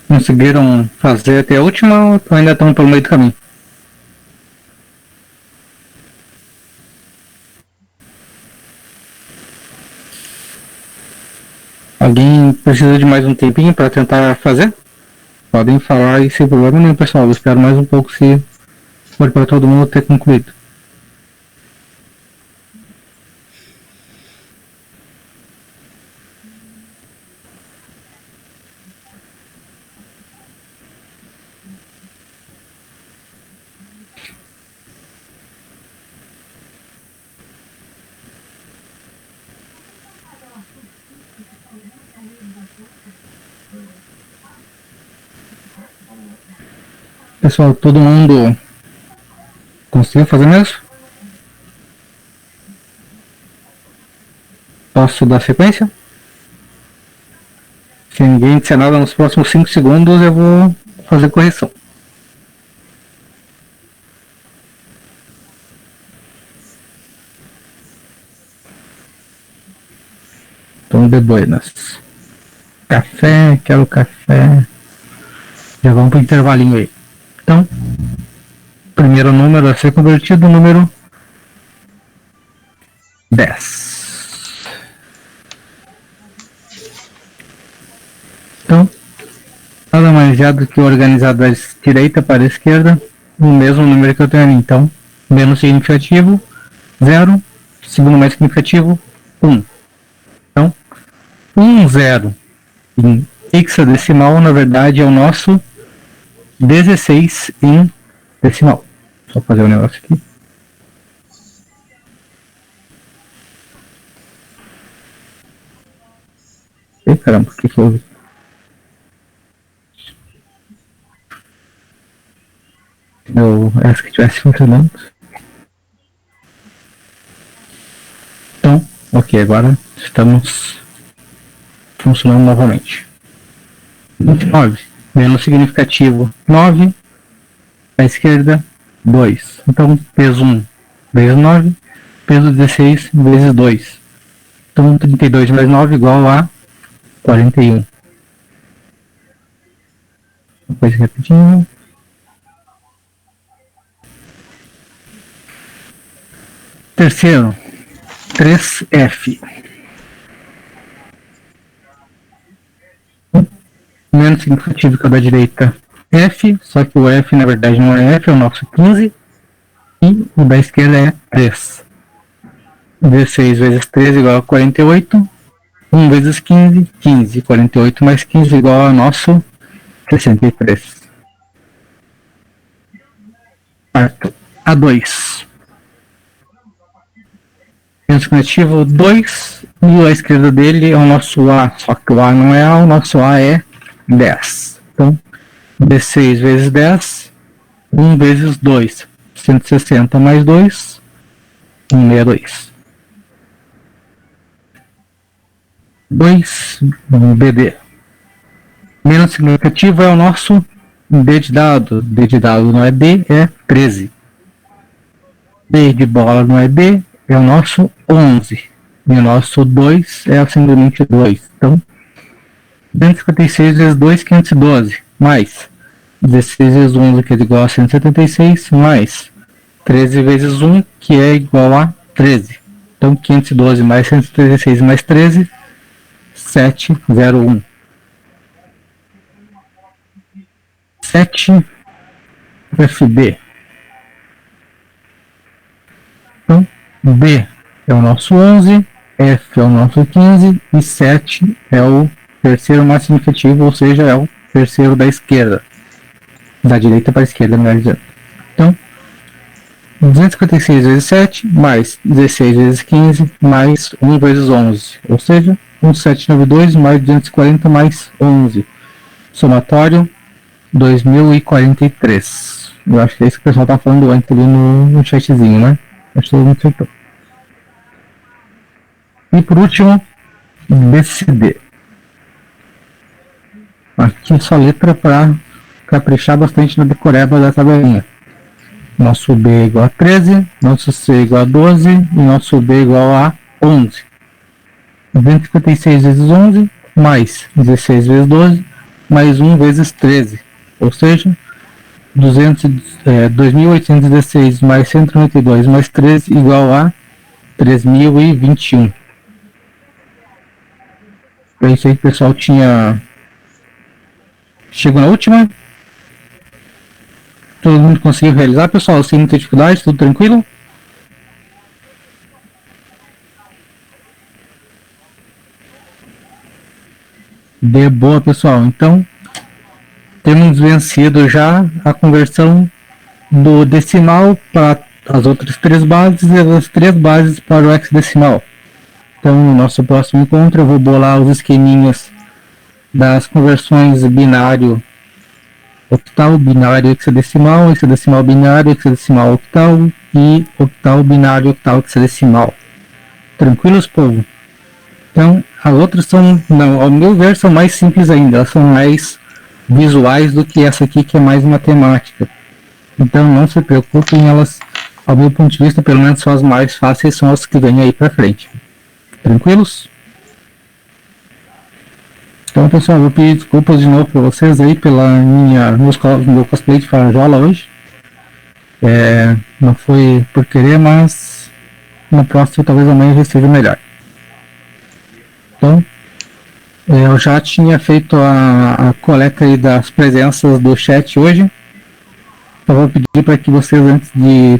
Conseguiram fazer até a última ou ainda estão pelo meio do caminho? Alguém precisa de mais um tempinho para tentar fazer? Podem falar aí sem problema nenhum, pessoal. Eu espero mais um pouco se for para todo mundo ter concluído. Pessoal, todo mundo conseguiu fazer mesmo? Posso dar sequência? Se ninguém disser nada nos próximos 5 segundos, eu vou fazer correção. Então, de buenas. Café, quero café. Já vamos para o intervalinho aí. Então, primeiro número a ser convertido, número 10. Então, nada mais é do que organizar da direita para a esquerda, o mesmo número que eu tenho ali. Então, menos significativo, 0, segundo mais significativo, 1. Então, 0 em hexadecimal, na verdade, é o nosso 16 em decimal. Só fazer um negócio aqui. Ei, caramba, o que foi? Eu acho que estivesse funcionando. Então, ok, agora estamos funcionando novamente. 29. Menos significativo 9, à esquerda 2. Então, peso 1 vezes 9, peso 16 vezes 2. Então, 32 mais 9 igual a 41. Uma coisa rapidinho. Terceiro, 3F. Menos significativo que o da direita F, só que o F na verdade não é F, é o nosso 15. E o da esquerda é 3. 16 vezes 3 igual a 48. 1 vezes 15, 15. 48 mais 15 igual ao nosso 63. Quarto, A2. Penso negativo 2 e a esquerda dele é o nosso A, só que o A não é A, o nosso A é 10. Então, D6 vezes 10, 1 vezes 2, 160 mais 2, 162. 2, BD. Menos significativo é o nosso D de dado. D de dado não é D, é 13. D de bola não é D, é o nosso 11. E o nosso 2 é simplesmente 2. Então, 256 vezes 2, 512. Mais 16 vezes 11, que é igual a 176. Mais 13 vezes 1, que é igual a 13. Então, 512 mais 176 mais 13, 701. 7 FB. Então, B é o nosso 11, F é o nosso 15 e 7 é o terceiro mais significativo, ou seja, é o terceiro da esquerda. Da direita para a esquerda, melhor dizendo. Então, 256 vezes 7, mais 16 vezes 15, mais 1 vezes 11. Ou seja, 1792 mais 240 mais 11. Somatório, 2043. Eu acho que é isso que o pessoal tá falando antes ali no chatzinho, né? Acho que todo mundo acertou. E por último, BCD. Aqui essa letra para caprichar bastante na decoreba da tabelinha. Nosso B é igual a 13, nosso C é igual a 12 e nosso D é igual a 11. 256 vezes 11, mais 16 vezes 12, mais 1 vezes 13. Ou seja, 2.816 mais 192 mais 13 igual a 3.021. É isso aí que o pessoal tinha. Chegou na última. Todo mundo conseguiu realizar, pessoal, sem muita dificuldade, tudo tranquilo? De boa, pessoal. Então, temos vencido já a conversão do decimal para as outras 3 bases e as 3 bases para o hexadecimal. Então, no nosso próximo encontro, eu vou bolar os esqueminhas das conversões binário octal, binário hexadecimal, hexadecimal binário, hexadecimal octal e octal binário, octal hexadecimal. Tranquilos, povo? Então, as outras são, não, ao meu ver, são mais simples ainda, elas são mais visuais do que essa aqui, que é mais matemática. Então, não se preocupem, elas, ao meu ponto de vista, pelo menos são as mais fáceis, são as que vêm aí pra frente. Tranquilos? Então, pessoal, eu vou pedir desculpas de novo para vocês aí pela meu cosplay de Frajola hoje. Não foi por querer, mas na próxima talvez amanhã já esteja melhor. Então, eu já tinha feito a coleta aí das presenças do chat hoje. Só vou pedir para que vocês, antes de